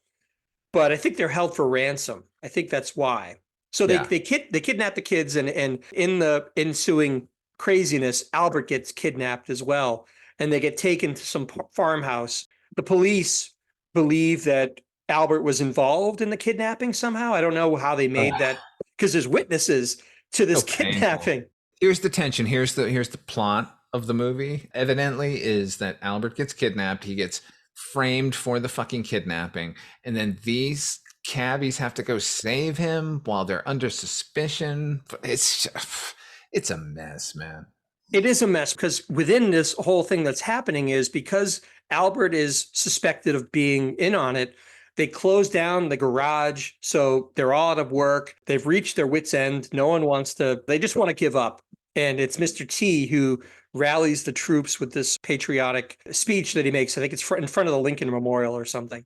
F: but I think they're held for ransom. I think that's why. So they kidnap the kids, and in the ensuing craziness, Albert gets kidnapped as well, and they get taken to some farmhouse. The police believe that Albert was involved in the kidnapping somehow. I don't know how they made that, because there's witnesses to this kidnapping.
C: Here's the tension. Here's the plot of the movie. Evidently is that Albert gets kidnapped. He gets framed for the fucking kidnapping. And then these cabbies have to go save him while they're under suspicion. It's a mess, man.
F: It is a mess because within this whole thing that's happening is because Albert is suspected of being in on it. They close down the garage, so they're all out of work. They've reached their wits' end. No one wants to, they just want to give up. And it's Mr. T who rallies the troops with this patriotic speech that he makes. I think it's in front of the Lincoln Memorial or something.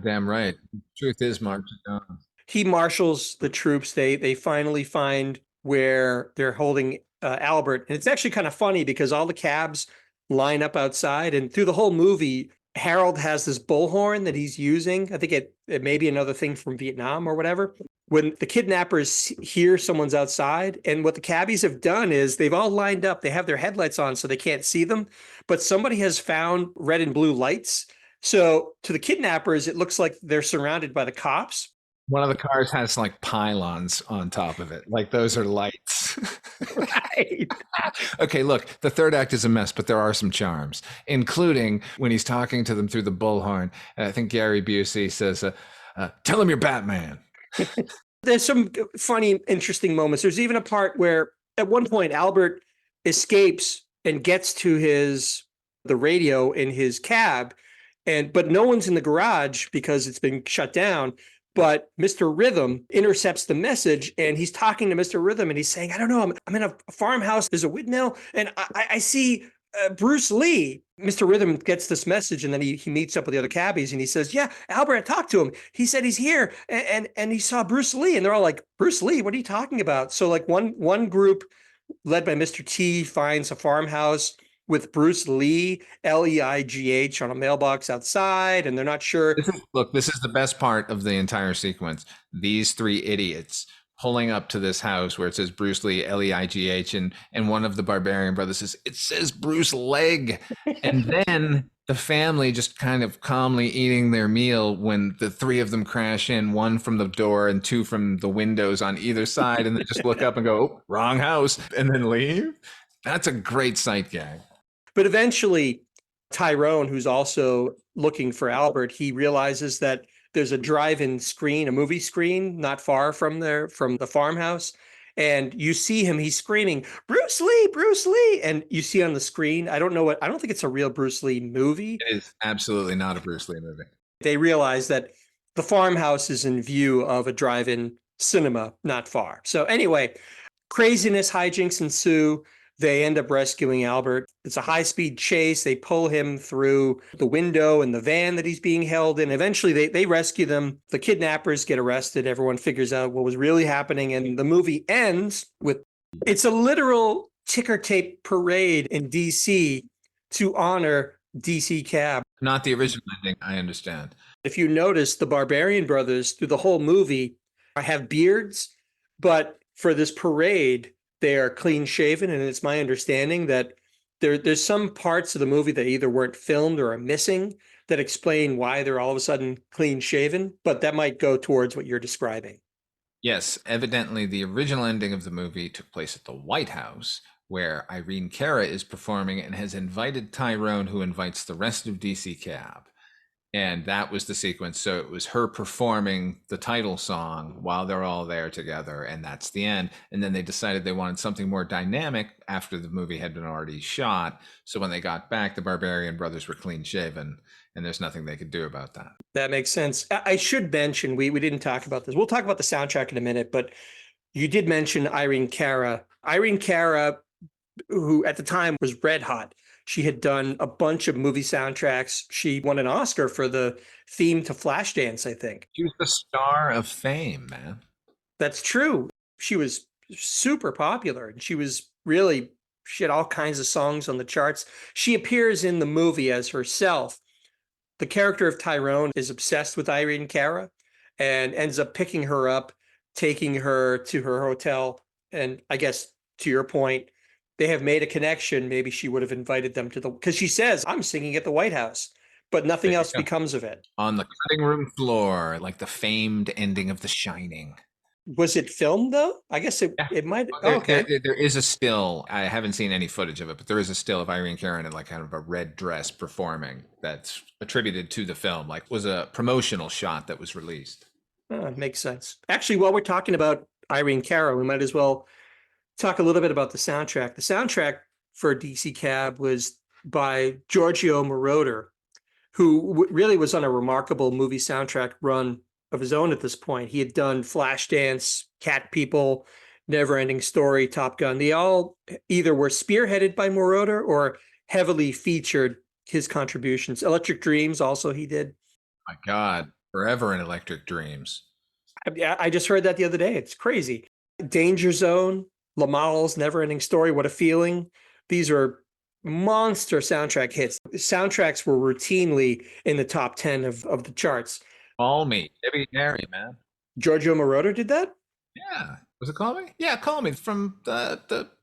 C: Damn right. Truth is, Mark.
F: He marshals the troops. They finally find where they're holding Albert. And it's actually kind of funny because all the cabs line up outside, and through the whole movie, Harold has this bullhorn that he's using. I think it may be another thing from Vietnam or whatever. When the kidnappers hear someone's outside, and what the cabbies have done is they've all lined up. They have their headlights on so they can't see them, but somebody has found red and blue lights. So to the kidnappers, it looks like they're surrounded by the cops.
C: One of the cars has like pylons on top of it. Like those are lights.
F: Right.
C: Okay, look, the third act is a mess, but there are some charms, including when he's talking to them through the bullhorn. And I think Gary Busey says, tell him you're Batman.
F: There's some funny, interesting moments. There's even a part where at one point Albert escapes and gets to the radio in his cab, but no one's in the garage because it's been shut down. But Mr. Rhythm intercepts the message, and he's talking to Mr. Rhythm, and he's saying, I don't know, I'm in a farmhouse. There's a windmill, and I see Bruce Lee. Mr. Rhythm gets this message, and then he meets up with the other cabbies, and he says, yeah, Albert, I talked to him. He said he's here, and he saw Bruce Lee. And they're all like, Bruce Lee, what are you talking about? So like one group led by Mr. T finds a farmhouse with Bruce Lee, Leigh, on a mailbox outside, and they're not sure.
C: This is the best part of the entire sequence. These three idiots pulling up to this house where it says Bruce Lee, Leigh, and one of the Barbarian brothers says, it says Bruce Leg. And then the family just kind of calmly eating their meal when the three of them crash in, one from the door and two from the windows on either side, and they just look up and go, oh, wrong house, and then leave. That's a great sight gag.
F: But eventually, Tyrone, who's also looking for Albert, he realizes that there's a drive-in screen, a movie screen, not far from the farmhouse. And you see him, he's screaming, Bruce Lee, Bruce Lee. And you see on the screen, I don't think it's a real Bruce Lee movie.
C: It is absolutely not a Bruce Lee movie.
F: They realize that the farmhouse is in view of a drive-in cinema not far. So anyway, craziness, hijinks ensue. They end up rescuing Albert. It's a high-speed chase. They pull him through the window in the van that he's being held in. Eventually, they rescue them. The kidnappers get arrested. Everyone figures out what was really happening. And the movie ends with, it's a literal ticker tape parade in D.C. to honor DC Cab.
C: Not the original ending, I understand.
F: If you notice, the Barbarian brothers, through the whole movie, have beards. But for this parade, they are clean shaven, and it's my understanding that there's some parts of the movie that either weren't filmed or are missing that explain why they're all of a sudden clean shaven, but that might go towards what you're describing.
C: Yes, evidently the original ending of the movie took place at the White House, where Irene Cara is performing and has invited Tyrone, who invites the rest of DC Cab. And that was the sequence. So it was her performing the title song while they're all there together, and that's the end. And then they decided they wanted something more dynamic after the movie had been already shot. So when they got back, the Barbarian brothers were clean shaven, and there's nothing they could do about that.
F: That makes sense. I should mention, we didn't talk about this. We'll talk about the soundtrack in a minute, but you did mention Irene Cara. Irene Cara, who at the time was red hot. She had done a bunch of movie soundtracks. She won an Oscar for the theme to Flashdance, I think.
C: She was the star of fame, man.
F: That's true. She was super popular, and she had all kinds of songs on the charts. She appears in the movie as herself. The character of Tyrone is obsessed with Irene Cara and ends up picking her up, taking her to her hotel. And I guess to your point, they have made a connection. Maybe she would have invited them because she says, I'm singing at the White House, but nothing else becomes of it.
C: On the cutting room floor, like the famed ending of The Shining.
F: Was it filmed though? I guess it might. Okay.
C: There is a still. I haven't seen any footage of it, but there is a still of Irene Cara in like kind of a red dress performing that's attributed to the film, like was a promotional shot that was released.
F: Oh, makes sense. Actually, while we're talking about Irene Cara, we might as well talk a little bit about the soundtrack. The soundtrack for DC Cab was by Giorgio Moroder, who really was on a remarkable movie soundtrack run of his own at this point. He had done Flashdance, Cat People, Neverending Story, Top Gun. They all either were spearheaded by Moroder or heavily featured his contributions. Electric Dreams also he did.
C: My God, forever in Electric Dreams.
F: I just heard that the other day. It's crazy. Danger Zone, Lamal's Never Ending Story, What a Feeling. These are monster soundtrack hits. Soundtracks were routinely in the top 10 of the charts.
C: Call Me, Debbie Harry, man.
F: Giorgio Moroder did that?
C: Yeah. Was it Call Me? Yeah, Call Me from the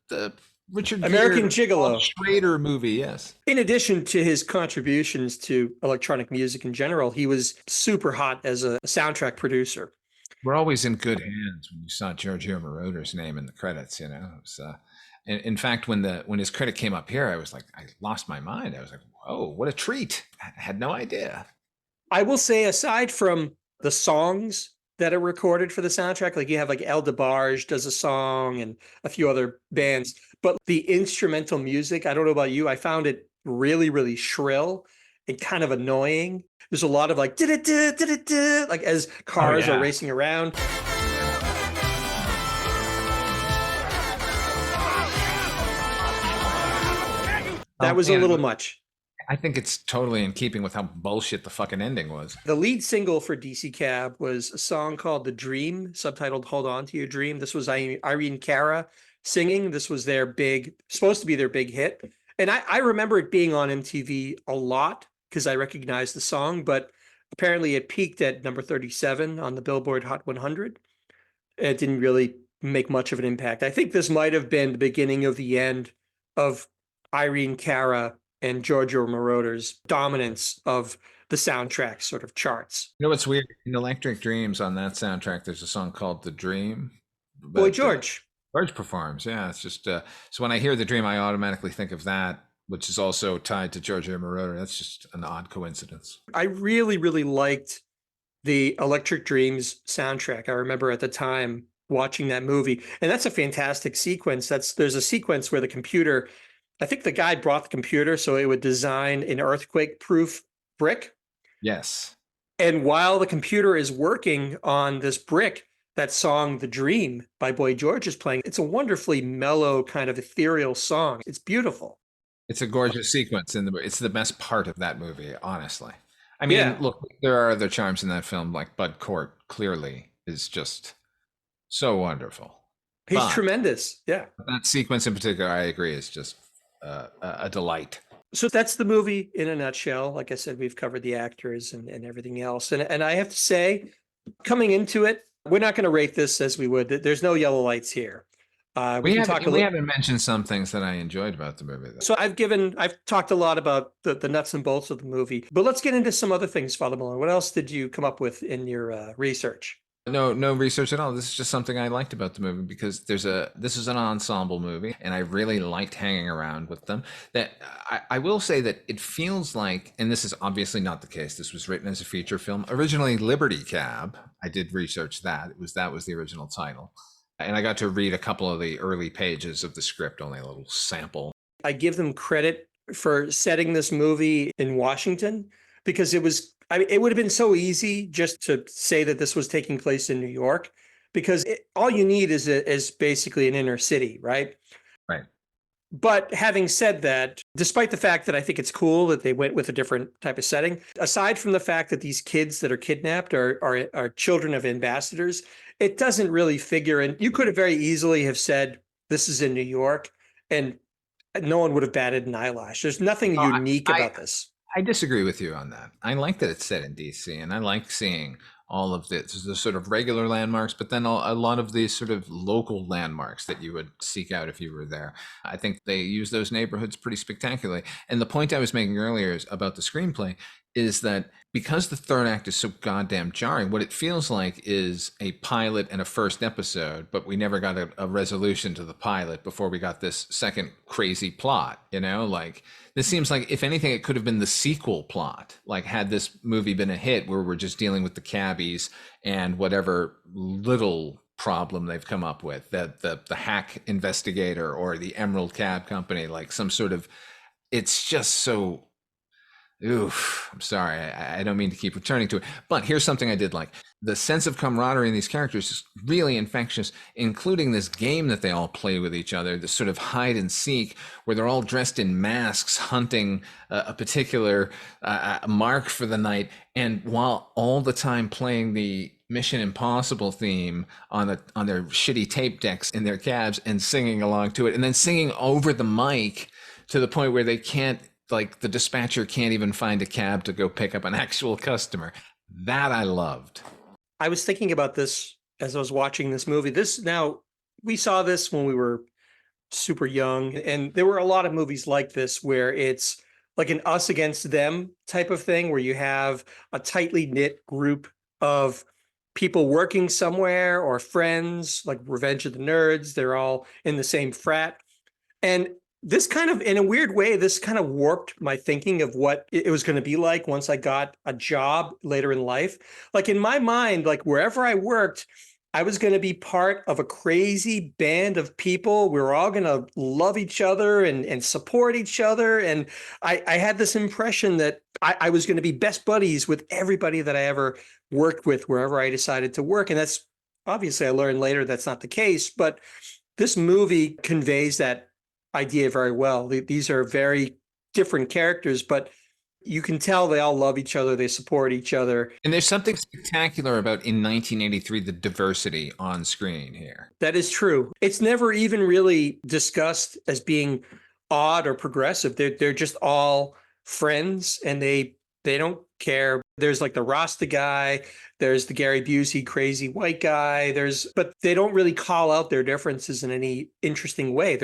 C: Richard
F: American
C: Gere,
F: Gigolo.
C: Paul Schrader movie, yes.
F: In addition to his contributions to electronic music in general, he was super hot as a soundtrack producer.
C: We're always in good hands when you saw Giorgio Moroder's name in the credits, It was, in fact, when his credit came up here, I was like, I lost my mind. I was like, whoa, what a treat. I had no idea.
F: I will say, aside from the songs that are recorded for the soundtrack, like you have like El DeBarge does a song and a few other bands, but the instrumental music, I don't know about you, I found it really, really shrill and kind of annoying. There's a lot of like, like as cars are racing around. That was a little much.
C: I think it's totally in keeping with how bullshit the fucking ending was.
F: The lead single for DC Cab was a song called The Dream, subtitled Hold On to Your Dream. This was Irene Cara singing. This was supposed to be their big hit. And I remember it being on MTV a lot because I recognized the song, but apparently it peaked at number 37 on the Billboard Hot 100. It didn't really make much of an impact. I think this might have been the beginning of the end of Irene Cara and Giorgio Moroder's dominance of the soundtrack sort of charts.
C: You know what's weird? In Electric Dreams on that soundtrack, there's a song called The Dream.
F: Boy George.
C: George performs, yeah. It's just, so when I hear The Dream, I automatically think of that, which is also tied to Giorgio Moroder. That's just an odd coincidence.
F: I really, really liked the Electric Dreams soundtrack. I remember at the time watching that movie, and that's a fantastic sequence. There's a sequence where the computer, I think the guy brought the computer so it would design an earthquake-proof brick.
C: Yes.
F: And while the computer is working on this brick, that song, The Dream by Boy George is playing. It's a wonderfully mellow, kind of ethereal song. It's beautiful.
C: It's a gorgeous sequence in the movie. It's the best part of that movie, honestly. I mean, look, there are other charms in that film, like Bud Cort clearly is just so wonderful.
F: He's tremendous. Yeah.
C: That sequence in particular, I agree, is just a delight.
F: So that's the movie in a nutshell. Like I said, we've covered the actors and everything else. And I have to say, coming into it, we're not going to rate this as we would. There's no yellow lights here. We haven't mentioned some things that I enjoyed about the movie, though. So I've talked a lot about the nuts and bolts of the movie, but let's get into some other things, Father Malone. What else did you come up with in your research?
C: No research at all. This is just something I liked about the movie because this is an ensemble movie, and I really liked hanging around with them. That I will say that it feels like, and this is obviously not the case. This was written as a feature film, originally Liberty Cab. I did research that. That was the original title, and I got to read a couple of the early pages of the script, only a little sample.
F: I give them credit for setting this movie in Washington because it would have been so easy just to say that this was taking place in New York because all you need is basically an inner city, right?
C: Right.
F: But having said that, despite the fact that I think it's cool that they went with a different type of setting, aside from the fact that these kids that are kidnapped are children of ambassadors, it doesn't really figure in. You could have very easily have said this is in New York and no one would have batted an eyelash. There's nothing unique about this.
C: I disagree with you on that. I like that it's set in DC, and I like seeing all of the sort of regular landmarks, but then a lot of these sort of local landmarks that you would seek out if you were there. I think they use those neighborhoods pretty spectacularly. And the point I was making earlier is about the screenplay is that because the third act is so goddamn jarring, what it feels like is a pilot and a first episode, but we never got a resolution to the pilot before we got this second crazy plot, like this seems like, if anything, it could have been the sequel plot. Like, had this movie been a hit where we're just dealing with the cabbies and whatever little problem they've come up with, that the hack investigator or the Emerald Cab Company, like some sort of, it's just so, oof, I'm sorry. I don't mean to keep returning to it, but here's something I did like. The sense of camaraderie in these characters is really infectious, including this game that they all play with each other, this sort of hide and seek, where they're all dressed in masks, hunting a particular mark for the night. And while all the time playing the Mission Impossible theme on their shitty tape decks in their cabs and singing along to it, and then singing over the mic to the point where they can't, like, the dispatcher can't even find a cab to go pick up an actual customer. That I loved.
F: I was thinking about this as I was watching this movie. We saw this when we were super young, and there were a lot of movies like this where it's like an us against them type of thing, where you have a tightly knit group of people working somewhere or friends, like Revenge of the Nerds. They're all in the same frat. And this kind of, in a weird way, this kind of warped my thinking of what it was going to be like once I got a job later in life. Like in my mind, like wherever I worked, I was going to be part of a crazy band of people. We were all going to love each other and support each other. And I had this impression that I was going to be best buddies with everybody that I ever worked with, wherever I decided to work. And that's obviously, I learned later that's not the case. But this movie conveys that idea very well. These are very different characters, but you can tell they all love each other. They support each other.
C: And there's something spectacular about, in 1983, the diversity on screen here.
F: That is true. It's never even really discussed as being odd or progressive. They're just all friends, and they don't care. There's like the Rasta guy, there's the Gary Busey crazy white guy, but they don't really call out their differences in any interesting way.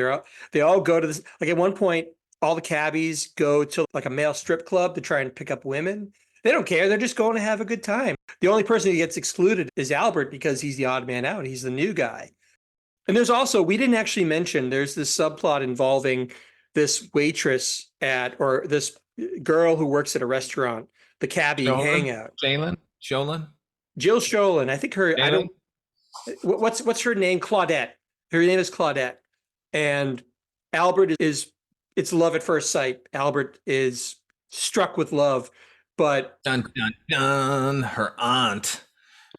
F: They all go to this, like at one point, all the cabbies go to like a male strip club to try and pick up women. They don't care. They're just going to have a good time. The only person who gets excluded is Albert because he's the odd man out. He's the new guy. And there's also, we didn't actually mention, there's this subplot involving this waitress or this girl who works at a restaurant, the cabbie hangout.
C: Jolin?
F: Jill Sholin. I think her,
C: Jalen?
F: what's her name? Claudette. Her name is Claudette. And Albert it's love at first sight. Albert is struck with love, but
C: Dun, dun, dun.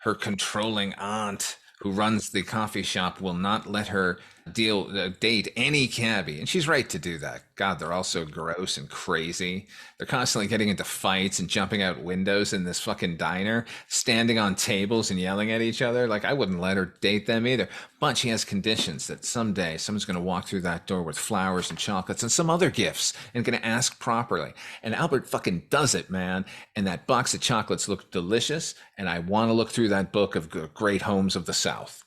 C: Her controlling aunt who runs the coffee shop will not let her date any cabbie. And she's right to do that. God, they're all so gross and crazy. They're constantly getting into fights and jumping out windows in this fucking diner, standing on tables and yelling at each other. Like, I wouldn't let her date them either. But she has conditions that someday someone's going to walk through that door with flowers and chocolates and some other gifts and going to ask properly. And Albert fucking does it, man. And that box of chocolates looked delicious. And I want to look through that book of great homes of the South.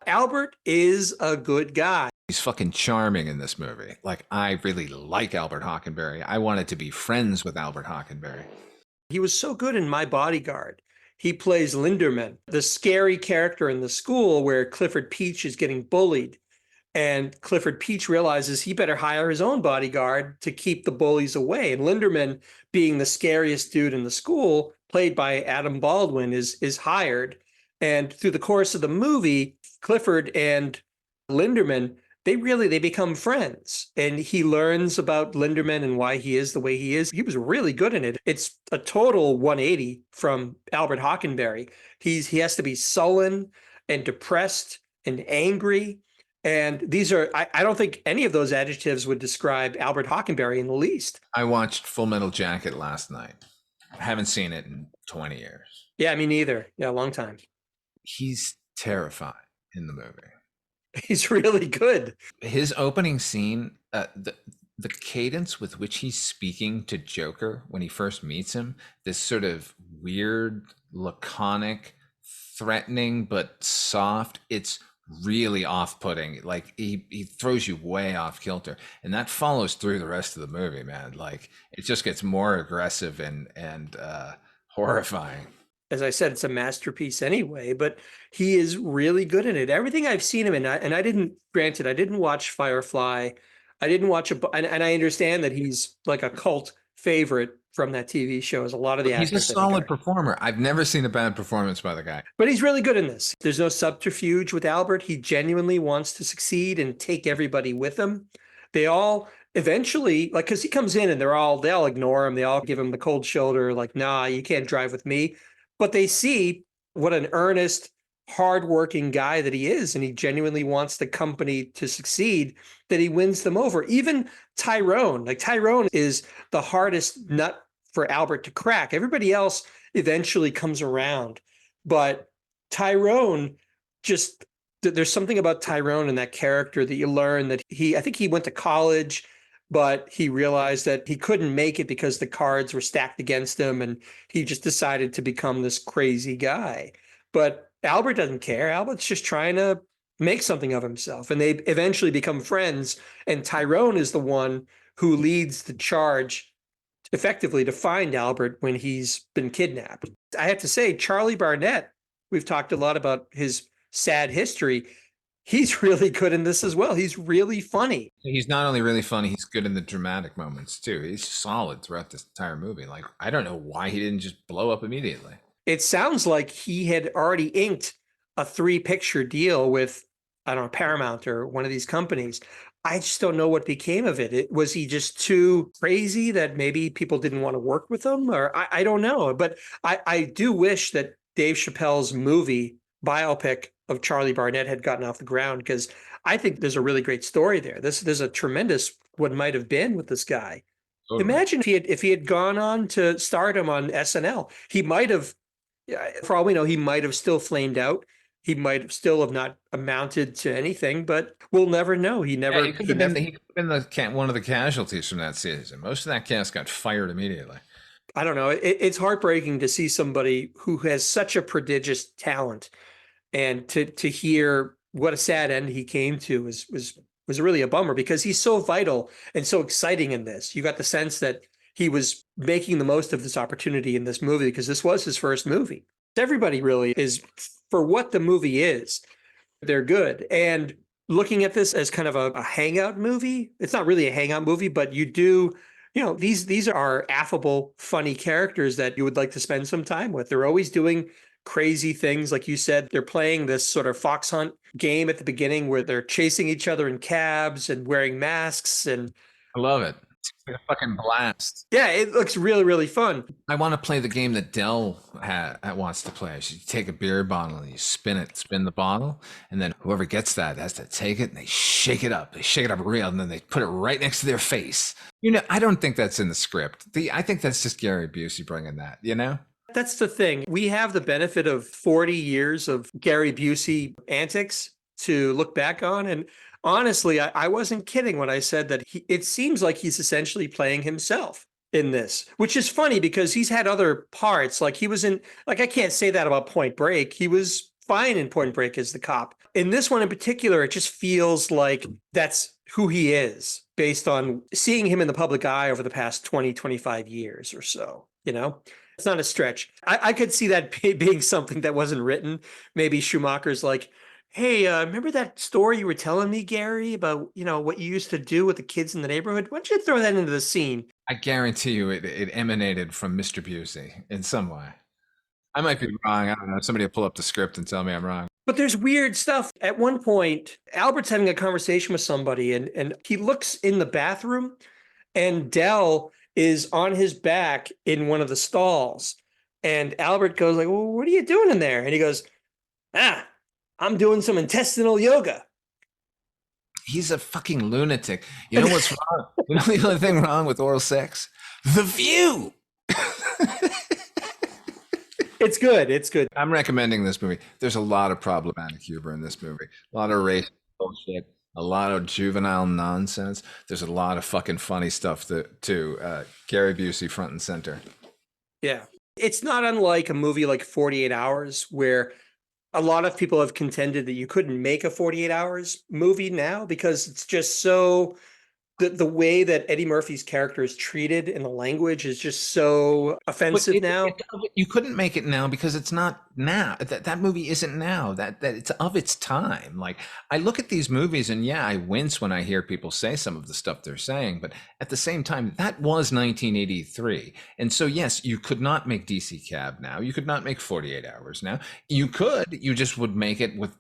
F: Albert is a good guy.
C: He's fucking charming in this movie. Like, I really like Albert Hockenberry. I wanted to be friends with Albert Hockenberry.
F: He was so good in My Bodyguard. He plays Linderman, the scary character in the school where Clifford Peach is getting bullied. And Clifford Peach realizes he better hire his own bodyguard to keep the bullies away. And Linderman, being the scariest dude in the school, played by Adam Baldwin, is hired. And through the course of the movie, Clifford and Linderman, they become friends. And he learns about Linderman and why he is the way he is. He was really good in it. It's a total 180 from Albert Hockenberry. He has to be sullen and depressed and angry. And these are, I don't think any of those adjectives would describe Albert Hockenberry in the least.
C: I watched Full Metal Jacket last night. I haven't seen it in 20 years.
F: Yeah, me neither. Yeah, a long time.
C: He's terrifying in the movie.
F: He's really good.
C: His opening scene, the cadence with which he's speaking to Joker when he first meets him, this sort of weird, laconic, threatening, but soft, it's really off-putting. Like, he throws you way off kilter, and that follows through the rest of the movie, man. Like, it just gets more aggressive and horrifying.
F: As I said, it's a masterpiece anyway, but he is really good in it. Everything I've seen him in, and I didn't watch Firefly. I didn't watch and I understand that he's like a cult favorite from that TV show, as a lot of the actors.
C: He's a solid performer. I've never seen a bad performance by the guy.
F: But he's really good in this. There's no subterfuge with Albert. He genuinely wants to succeed and take everybody with him. They all eventually, like, because he comes in and they'll ignore him. They all give him the cold shoulder, like, nah, you can't drive with me. But they see what an earnest, hardworking guy that he is, and he genuinely wants the company to succeed, that he wins them over. Even Tyrone is the hardest nut for Albert to crack. Everybody else eventually comes around, but Tyrone just there's something about Tyrone and that character that you learn that I think he went to college, but he realized that he couldn't make it because the cards were stacked against him, and he just decided to become this crazy guy. But Albert doesn't care. Albert's just trying to make something of himself, and they eventually become friends. And Tyrone is the one who leads the charge effectively to find Albert when he's been kidnapped. I have to say, Charlie Barnett, we've talked a lot about his sad history. He's really good in this as well. He's really funny.
C: He's not only really funny, he's good in the dramatic moments too. He's solid throughout this entire movie. Like, I don't know why he didn't just blow up immediately.
F: It sounds like he had already inked a 3-picture deal with, I don't know, Paramount or one of these companies. I just don't know what became of it. Was he just too crazy that maybe people didn't want to work with him? Or I don't know. But I do wish that Dave Chappelle's movie biopic of Charlie Barnett had gotten off the ground, because I think there's a really great story there. There's a tremendous what might have been with this guy. Totally. Imagine if he had gone on to stardom on SNL. He might have, for all we know, he might have still flamed out. He might have still have not amounted to anything, but we'll never know. He never.
C: He could have been one of the casualties from that season. Most of that cast got fired immediately.
F: I don't know. It's heartbreaking to see somebody who has such a prodigious talent, and to hear what a sad end he came to was really a bummer, because he's so vital and so exciting in this. You got the sense that he was making the most of this opportunity in this movie, because this was his first movie. Everybody really is, for what the movie is, they're good. And looking at this as kind of a hangout movie, it's not really a hangout movie, but you do, these are affable, funny characters that you would like to spend some time with. They're always doing crazy things. Like you said, they're playing this sort of fox hunt game at the beginning where they're chasing each other in cabs and wearing masks. And
C: I love it. It's like a fucking blast.
F: Yeah, it looks really, really fun.
C: I want to play the game that Dell wants to play. You take a beer bottle and you spin the bottle, and then whoever gets that has to take it and they shake it up. They shake it up real, and then they put it right next to their face. I don't think that's in the script. I think that's just Gary Busey bringing that, That's
F: the thing. We have the benefit of 40 years of Gary Busey antics to look back on. And honestly, I wasn't kidding when I said that it seems like he's essentially playing himself in this, which is funny because he's had other parts. Like he was in, like, I can't say that about Point Break. He was fine in Point Break as the cop. In this one in particular, it just feels like that's who he is based on seeing him in the public eye over the past 20, 25 years or so, It's not a stretch. I could see that being something that wasn't written. Maybe Schumacher's like, hey, remember that story you were telling me, Gary, about, what you used to do with the kids in the neighborhood? Why don't you throw that into the scene?
C: I guarantee you it emanated from Mr. Busey in some way. I might be wrong. I don't know. Somebody will pull up the script and tell me I'm wrong.
F: But there's weird stuff. At one point, Albert's having a conversation with somebody, and he looks in the bathroom, and Dell is on his back in one of the stalls. And Albert goes like, well, what are you doing in there? And he goes, I'm doing some intestinal yoga.
C: He's a fucking lunatic. You know what's wrong? The only thing wrong with oral sex? The view.
F: It's good. It's good.
C: I'm recommending this movie. There's a lot of problematic humor in this movie. A lot of race bullshit. A lot of juvenile nonsense. There's a lot of fucking funny stuff too. Gary Busey front and center.
F: Yeah. It's not unlike a movie like 48 Hours, where a lot of people have contended that you couldn't make a 48 Hours movie now because it's just so... The way that Eddie Murphy's character is treated in the language is just so offensive now.
C: You couldn't make it now because it's not now. That movie isn't now. That it's of its time. Like, I look at these movies and I wince when I hear people say some of the stuff they're saying. But at the same time, that was 1983. And so, yes, you could not make DC Cab now. You could not make 48 Hours now. You could. You just would make it with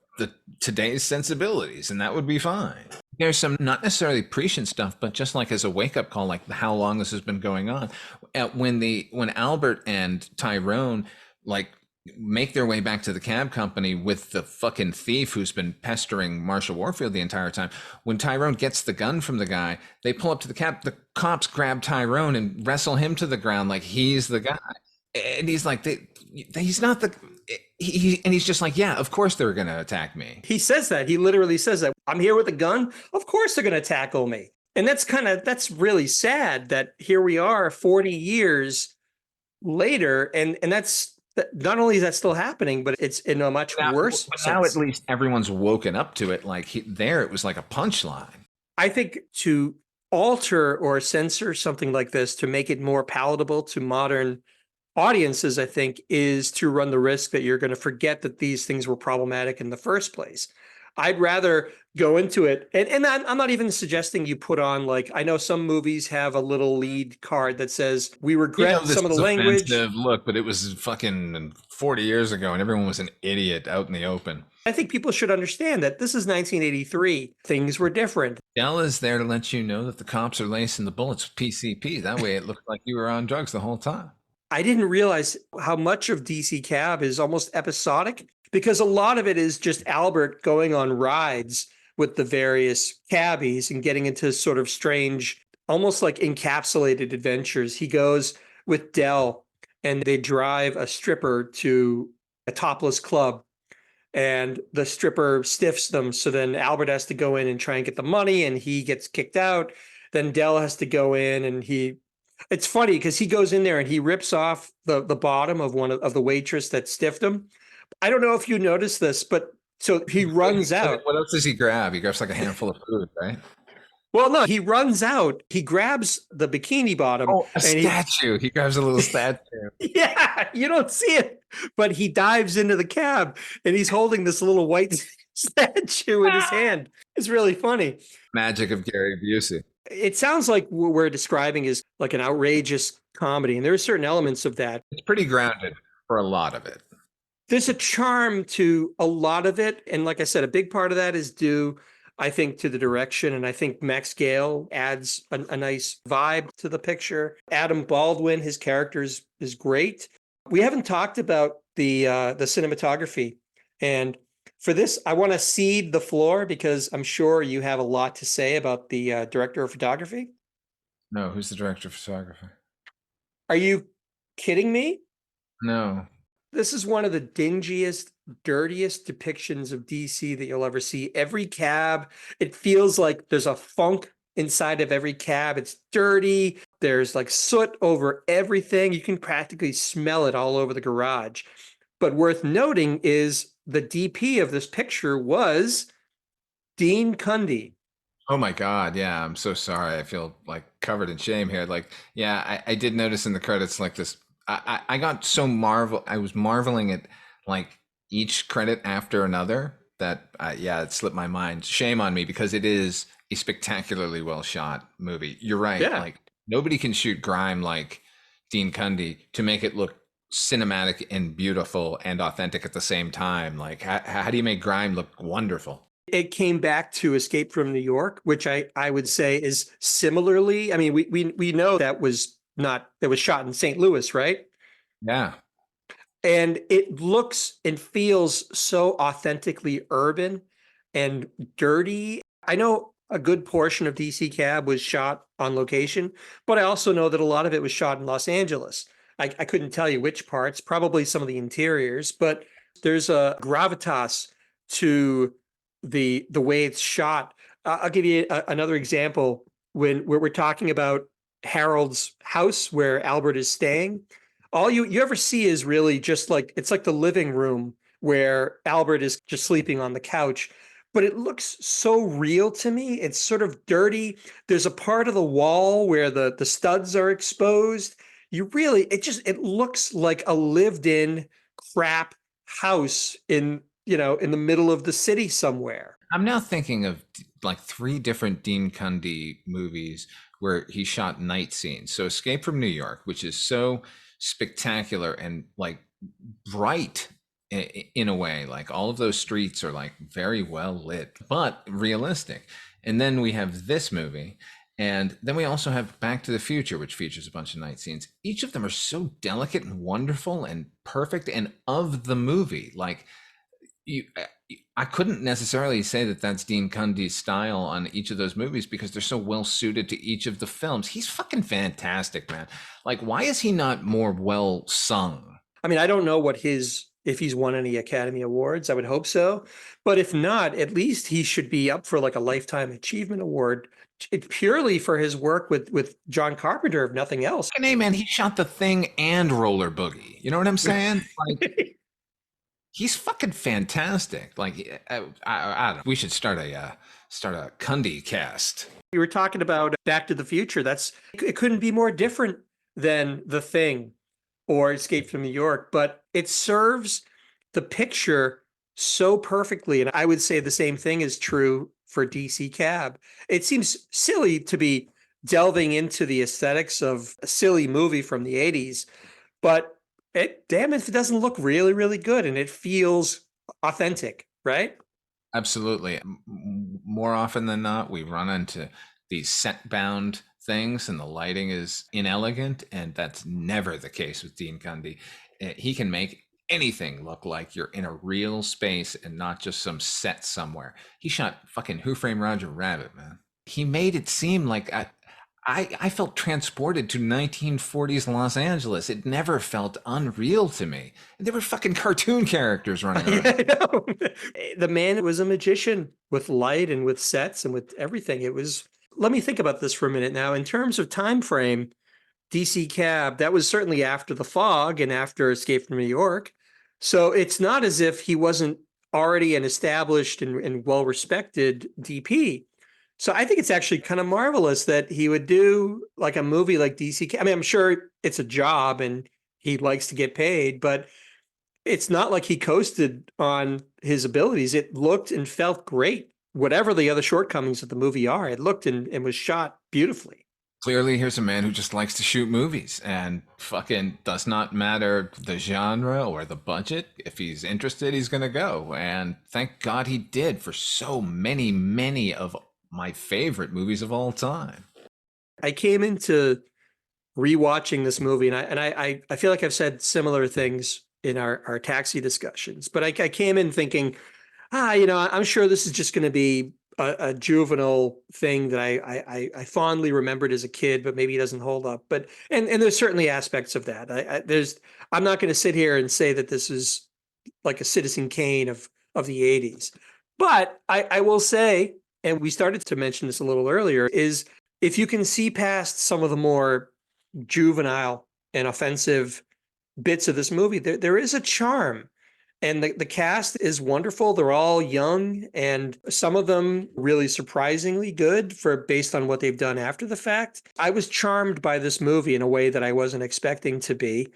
C: today's sensibilities, and that would be fine. There's some not necessarily prescient stuff, but just like as a wake-up call, like how long this has been going on. When Albert and Tyrone make their way back to the cab company with the fucking thief who's been pestering Marshall Warfield the entire time, when Tyrone gets the gun from the guy, they pull up to the cab, the cops grab Tyrone and wrestle him to the ground like he's the guy. And he's like, he's not the... he's just like, yeah, of course they're going to attack me.
F: He says that. He literally says that. I'm here with a gun. Of course they're going to tackle me. And that's really sad that here we are 40 years later. And that's not only is that still happening, but it's in a much worse
C: But
F: sense.
C: now at least everyone's woken up to it. Like there, it was like a punchline.
F: I think to alter or censor something like this to make it more palatable to modern audiences, I think, is to run the risk that you're going to forget that these things were problematic in the first place. I'd rather go into it, and I'm not even suggesting you put on, like, I know some movies have a little lead card that says, we regret some of the language.
C: Look, but it was fucking 40 years ago and everyone was an idiot out in the open.
F: I think people should understand that this is 1983. Things were different.
C: Dell is there to let you know that the cops are lacing the bullets with PCP. That way it looked like you were on drugs the whole time.
F: I didn't realize how much of DC Cab is almost episodic, because a lot of it is just Albert going on rides with the various cabbies and getting into sort of strange, almost like encapsulated adventures. He goes with Dell and they drive a stripper to a topless club, and the stripper stiffs them. So then Albert has to go in and try and get the money, and he gets kicked out. Then Dell has to go in, and it's funny because he goes in there and he rips off the bottom of one of the waitress that stiffed him. I don't know if you noticed this, but so he runs out.
C: What else does he grab? He grabs like a handful of food, right?
F: Well, no, he runs out. He grabs the bikini bottom.
C: Oh, a statue. He grabs a little statue.
F: Yeah, you don't see it, but he dives into the cab and he's holding this little white statue in his hand. It's really funny.
C: Magic of Gary Busey.
F: It sounds like what we're describing is like an outrageous comedy, and there are certain elements of that.
C: It's pretty grounded for a lot of it.
F: There's a charm to a lot of it. And like I said, a big part of that is due, I think, to the direction. And I think Max Gale adds a nice vibe to the picture. Adam Baldwin, his character is great. We haven't talked about the cinematography. And for this, I want to cede the floor because I'm sure you have a lot to say about the director of photography.
C: No, who's the director of photography?
F: Are you kidding me?
C: No.
F: This is one of the dingiest, dirtiest depictions of DC that you'll ever see. Every cab, it feels like there's a funk inside of every cab. It's dirty. There's like soot over everything. You can practically smell it all over the garage. But worth noting is the DP of this picture was Dean Cundy.
C: Oh my God. Yeah. I'm so sorry. I feel like covered in shame here. Like, yeah, I did notice in the credits like this. I got so I was marveling at like each credit after another that, yeah, it slipped my mind. Shame on me because it is a spectacularly well shot movie. You're right.
F: Yeah.
C: Like nobody can shoot grime like Dean Cundy to make it look cinematic and beautiful and authentic at the same time. Like how do you make grime look wonderful?
F: It came back to Escape from New York, which I would say is similarly. I mean, we know that was shot in St. Louis, right?
C: Yeah.
F: And it looks and feels so authentically urban and dirty. I know a good portion of DC Cab was shot on location, but I also know that a lot of it was shot in Los Angeles. I couldn't tell you which parts, probably some of the interiors, but there's a gravitas to the way it's shot. I'll give you another example when we're talking about Harold's house where Albert is staying. All you ever see is really just like, it's like the living room where Albert is just sleeping on the couch, but it looks so real to me. It's sort of dirty. There's a part of the wall where the studs are exposed. It looks like a lived in crap house in the middle of the city somewhere.
C: I'm now thinking of like 3 different Dean Cundy movies where he shot night scenes. So Escape from New York, which is so spectacular and like bright in a way, like all of those streets are like very well lit, but realistic. And then we have this movie. And then we also have Back to the Future, which features a bunch of night scenes. Each of them are so delicate and wonderful and perfect and of the movie. Like I couldn't necessarily say that that's Dean Cundy's style on each of those movies because they're so well suited to each of the films. He's fucking fantastic, man. Like, why is he not more well sung?
F: I mean, I don't know what his if he's won any Academy Awards. I would hope so. But if not, at least he should be up for like a Lifetime Achievement Award, purely for his work with John Carpenter, if nothing else.
C: Hey, man, he shot The Thing and Roller Boogie. You know what I'm saying? Like, he's fucking fantastic. Like, I don't know. We should start a Cundy cast.
F: We were talking about Back to the Future. It couldn't be more different than The Thing or Escape from New York, but it serves the picture so perfectly. And I would say the same thing is true for DC Cab. It seems silly to be delving into the aesthetics of a silly movie from the 80s, but damn if it doesn't look really, really good and it feels authentic, right?
C: Absolutely. More often than not, we run into these set-bound things and the lighting is inelegant, and that's never the case with Dean Cundy. He can make anything look like you're in a real space and not just some set somewhere. He shot fucking Who Framed Roger Rabbit, man. He made it seem like I felt transported to 1940s Los Angeles. It never felt unreal to me. There were fucking cartoon characters running around.
F: I know. The man was a magician with light and with sets and with everything. Let me think about this for a minute now. In terms of time frame, DC Cab, that was certainly after The Fog and after Escape from New York. So it's not as if he wasn't already an established and well-respected DP. So I think it's actually kind of marvelous that he would do like a movie like DC. I mean, I'm sure it's a job and he likes to get paid, but it's not like he coasted on his abilities. It looked and felt great. Whatever the other shortcomings of the movie are, it looked and was shot beautifully.
C: Clearly, here's a man who just likes to shoot movies and fucking does not matter the genre or the budget. If he's interested, he's going to go. And thank God he did for so many, many of my favorite movies of all time.
F: I came into rewatching this movie, and I feel like I've said similar things in our taxi discussions, but I came in thinking, I'm sure this is just going to be a juvenile thing that I fondly remembered as a kid, but maybe it doesn't hold up. But and there's certainly aspects of that. I'm not going to sit here and say that this is like a Citizen Kane of the 80s, but I will say, and we started to mention this a little earlier, is if you can see past some of the more juvenile and offensive bits of this movie, there is a charm. And the cast is wonderful. They're all young, and some of them really surprisingly good based on what they've done after the fact. I was charmed by this movie in a way that I wasn't expecting to be.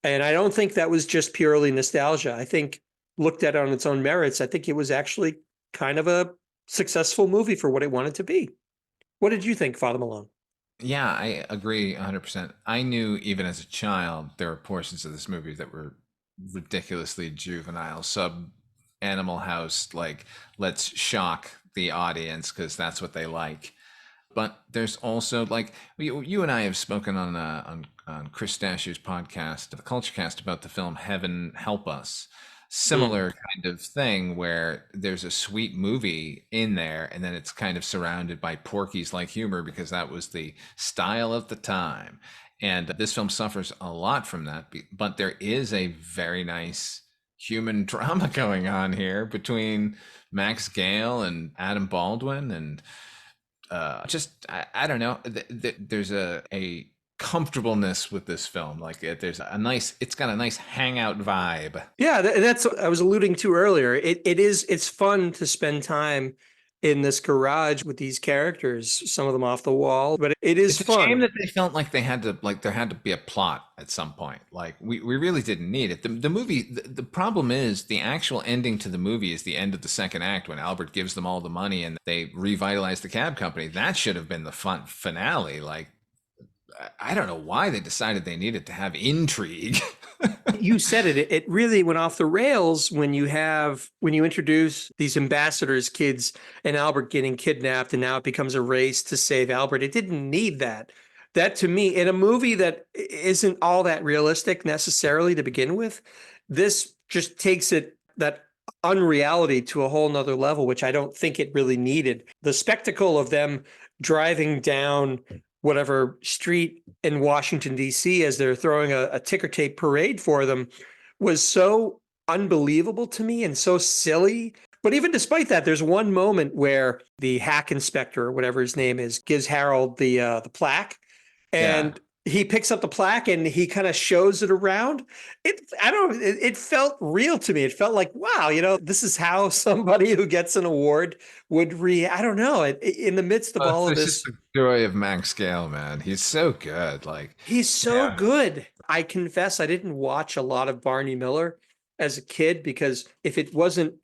F: And I don't think that was just purely nostalgia. I think, looked at it on its own merits, I think it was actually kind of a successful movie for what it wanted to be. What did you think, Father Malone?
C: Yeah, I agree 100%. I knew even as a child, there were portions of this movie that were ridiculously juvenile, Animal House, like, let's shock the audience because that's what they like. But there's also, like, you and I have spoken on Chris Stashew's podcast, the Culture Cast, about the film Heaven Help Us. Similar kind of thing where there's a sweet movie in there and then it's kind of surrounded by Porky's like humor because that was the style of the time. And this film suffers a lot from that, but there is a very nice human drama going on here between Max Gale and Adam Baldwin. And I don't know, there's a comfortableness with this film. Like it's got a nice hangout vibe.
F: Yeah, that's what I was alluding to earlier. It's fun to spend time in this garage with these characters, some of them off the wall, but it is fun.
C: It's a shame that they felt like there had to be a plot at some point. Like we really didn't need it. The movie, the problem is the actual ending to the movie is the end of the second act when Albert gives them all the money and they revitalize the cab company. That should have been the fun finale. Like, I don't know why they decided they needed to have intrigue.
F: You said it. It really went off the rails when you introduce these ambassadors' kids and Albert getting kidnapped, and now it becomes a race to save Albert. It didn't need that. That, to me, in a movie that isn't all that realistic necessarily to begin with, this just takes that unreality to a whole nother level, which I don't think it really needed. The spectacle of them driving down whatever street in Washington, D.C., as they're throwing a ticker tape parade for them was so unbelievable to me and so silly. But even despite that, there's one moment where the hack inspector, or whatever his name is, gives Harold the plaque,
C: Yeah.
F: and he picks up the plaque and he kind of shows it around. It felt real to me. It felt like, wow, this is how somebody who gets an award would I don't know. In the midst of all of
C: It's
F: this,
C: just the joy of Max Gale, man. He's so good. Like,
F: he's so
C: yeah.
F: good. I confess I didn't watch a lot of Barney Miller as a kid because if it wasn't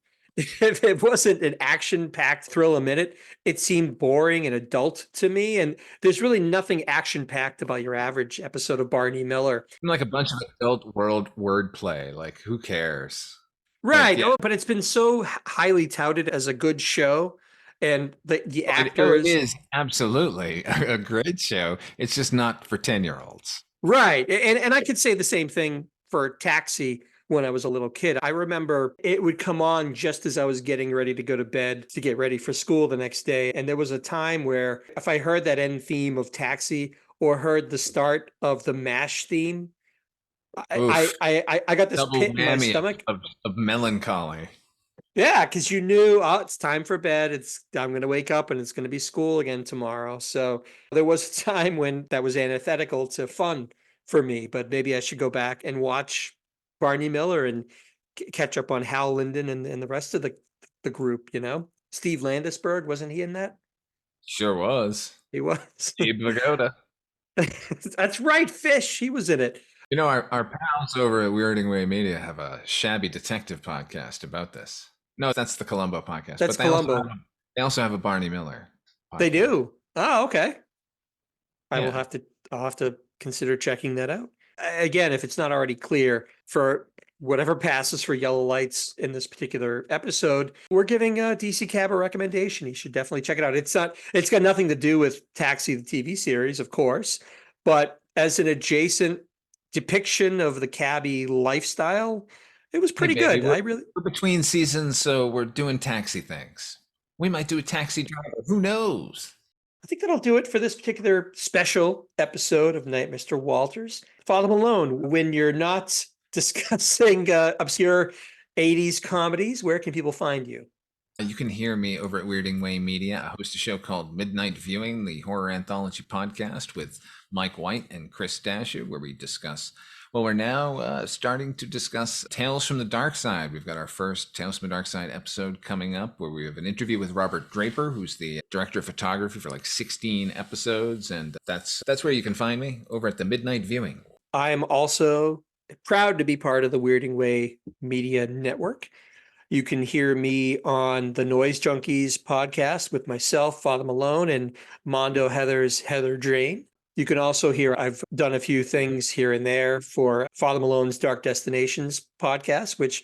F: an action-packed thrill a minute, it seemed boring and adult to me. And there's really nothing action-packed about your average episode of Barney Miller.
C: Like a bunch of adult world wordplay. Like, who cares?
F: Right.
C: Like, yeah.
F: Oh, but it's been so highly touted as a good show. And the
C: It
F: actors.
C: is absolutely a great show. It's just not for 10-year-olds.
F: Right. And I could say the same thing for Taxi when I was a little kid. I remember it would come on just as I was getting ready to go to bed to get ready for school the next day. And there was a time where if I heard that end theme of Taxi or heard the start of the MASH theme, I got this
C: Double
F: pit in my
C: whammy
F: stomach.
C: of melancholy.
F: Yeah, because you knew, it's time for bed. I'm going to wake up and it's going to be school again tomorrow. So there was a time when that was antithetical to fun for me, but maybe I should go back and watch Barney Miller and catch up on Hal Linden and the rest of the group, Steve Landisberg, wasn't he in that?
C: Sure was.
F: He was.
C: Steve Lagoda.
F: That's right, Fish. He was in it.
C: Our pals over at Weirding Way Media have a Shabby Detective podcast about this. No, that's the Columbo podcast.
F: That's
C: but
F: Columbo.
C: They also have a Barney Miller podcast.
F: They do. Oh, okay. I'll
C: Yeah.
F: have to consider checking that out. Again, if it's not already clear, for whatever passes for yellow lights in this particular episode, we're giving DC Cab a recommendation. You should definitely check it out. It's got nothing to do with Taxi, the TV series, of course, but as an adjacent depiction of the cabbie lifestyle, it was pretty good.
C: We're between seasons, so we're doing taxi things. We might do a taxi driver. Who knows?
F: I think that'll do it for this particular special episode of Night Mr. Walters. Father Malone, when you're not discussing obscure 80s comedies, where can people find you?
C: You can hear me over at Weirding Way Media. I host a show called Midnight Viewing, the horror anthology podcast with Mike White and Chris Dasher, where we discuss, we're now starting to discuss Tales from the Dark Side. We've got our first Tales from the Dark Side episode coming up, where we have an interview with Robert Draper, who's the director of photography for like 16 episodes. And that's where you can find me, over at the Midnight Viewing.
F: I am also proud to be part of the Weirding Way Media Network. You can hear me on the Noise Junkies podcast with myself, Father Malone, and Mondo Heather's Heather Drain. You can also hear I've done a few things here and there for Father Malone's Dark Destinations podcast, which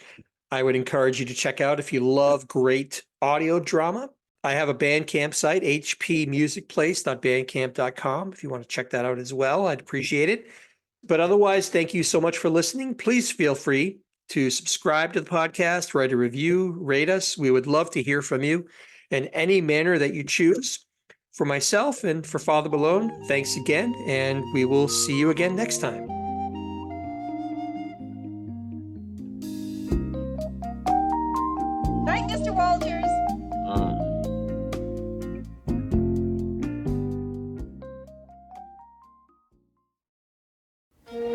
F: I would encourage you to check out if you love great audio drama. I have a Bandcamp site, hpmusicplace.bandcamp.com. If you want to check that out as well, I'd appreciate it. But otherwise, thank you so much for listening. Please feel free to subscribe to the podcast, write a review, rate us. We would love to hear from you in any manner that you choose. For myself and for Father Malone, thanks again, and we will see you again next time.
D: Night, Mr. Walters.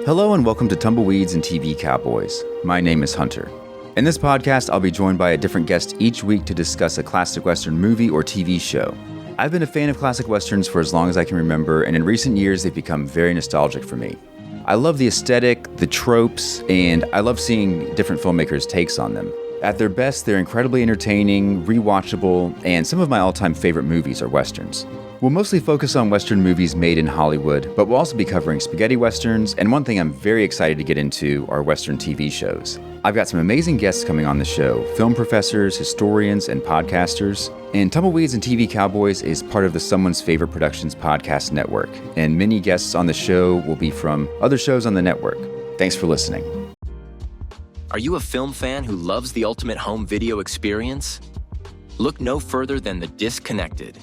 G: Hello and welcome to Tumbleweeds and TV Cowboys. My name is Hunter. In this podcast, I'll be joined by a different guest each week to discuss a classic Western movie or TV show. I've been a fan of classic Westerns for as long as I can remember, and in recent years, they've become very nostalgic for me. I love the aesthetic, the tropes, and I love seeing different filmmakers' takes on them. At their best, they're incredibly entertaining, rewatchable, and some of my all-time favorite movies are Westerns. We'll mostly focus on Western movies made in Hollywood, but we'll also be covering spaghetti Westerns, and one thing I'm very excited to get into are Western TV shows. I've got some amazing guests coming on the show, film professors, historians, and podcasters. And Tumbleweeds and TV Cowboys is part of the Someone's Favorite Productions podcast network, and many guests on the show will be from other shows on the network. Thanks for listening.
H: Are you a film fan who loves the ultimate home video experience? Look no further than The Disconnected.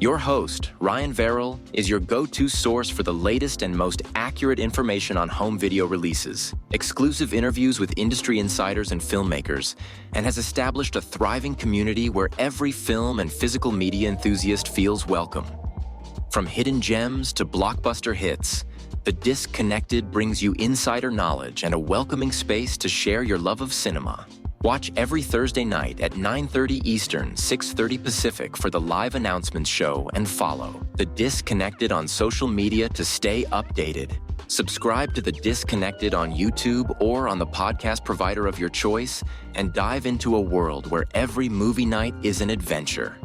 H: Your host, Ryan Verrill, is your go-to source for the latest and most accurate information on home video releases, exclusive interviews with industry insiders and filmmakers, and has established a thriving community where every film and physical media enthusiast feels welcome. From hidden gems to blockbuster hits, The Disconnected brings you insider knowledge and a welcoming space to share your love of cinema. Watch every Thursday night at 9:30 Eastern, 6:30 Pacific for the live announcements show and follow The Disconnected on social media to stay updated. Subscribe to The Disconnected on YouTube or on the podcast provider of your choice and dive into a world where every movie night is an adventure.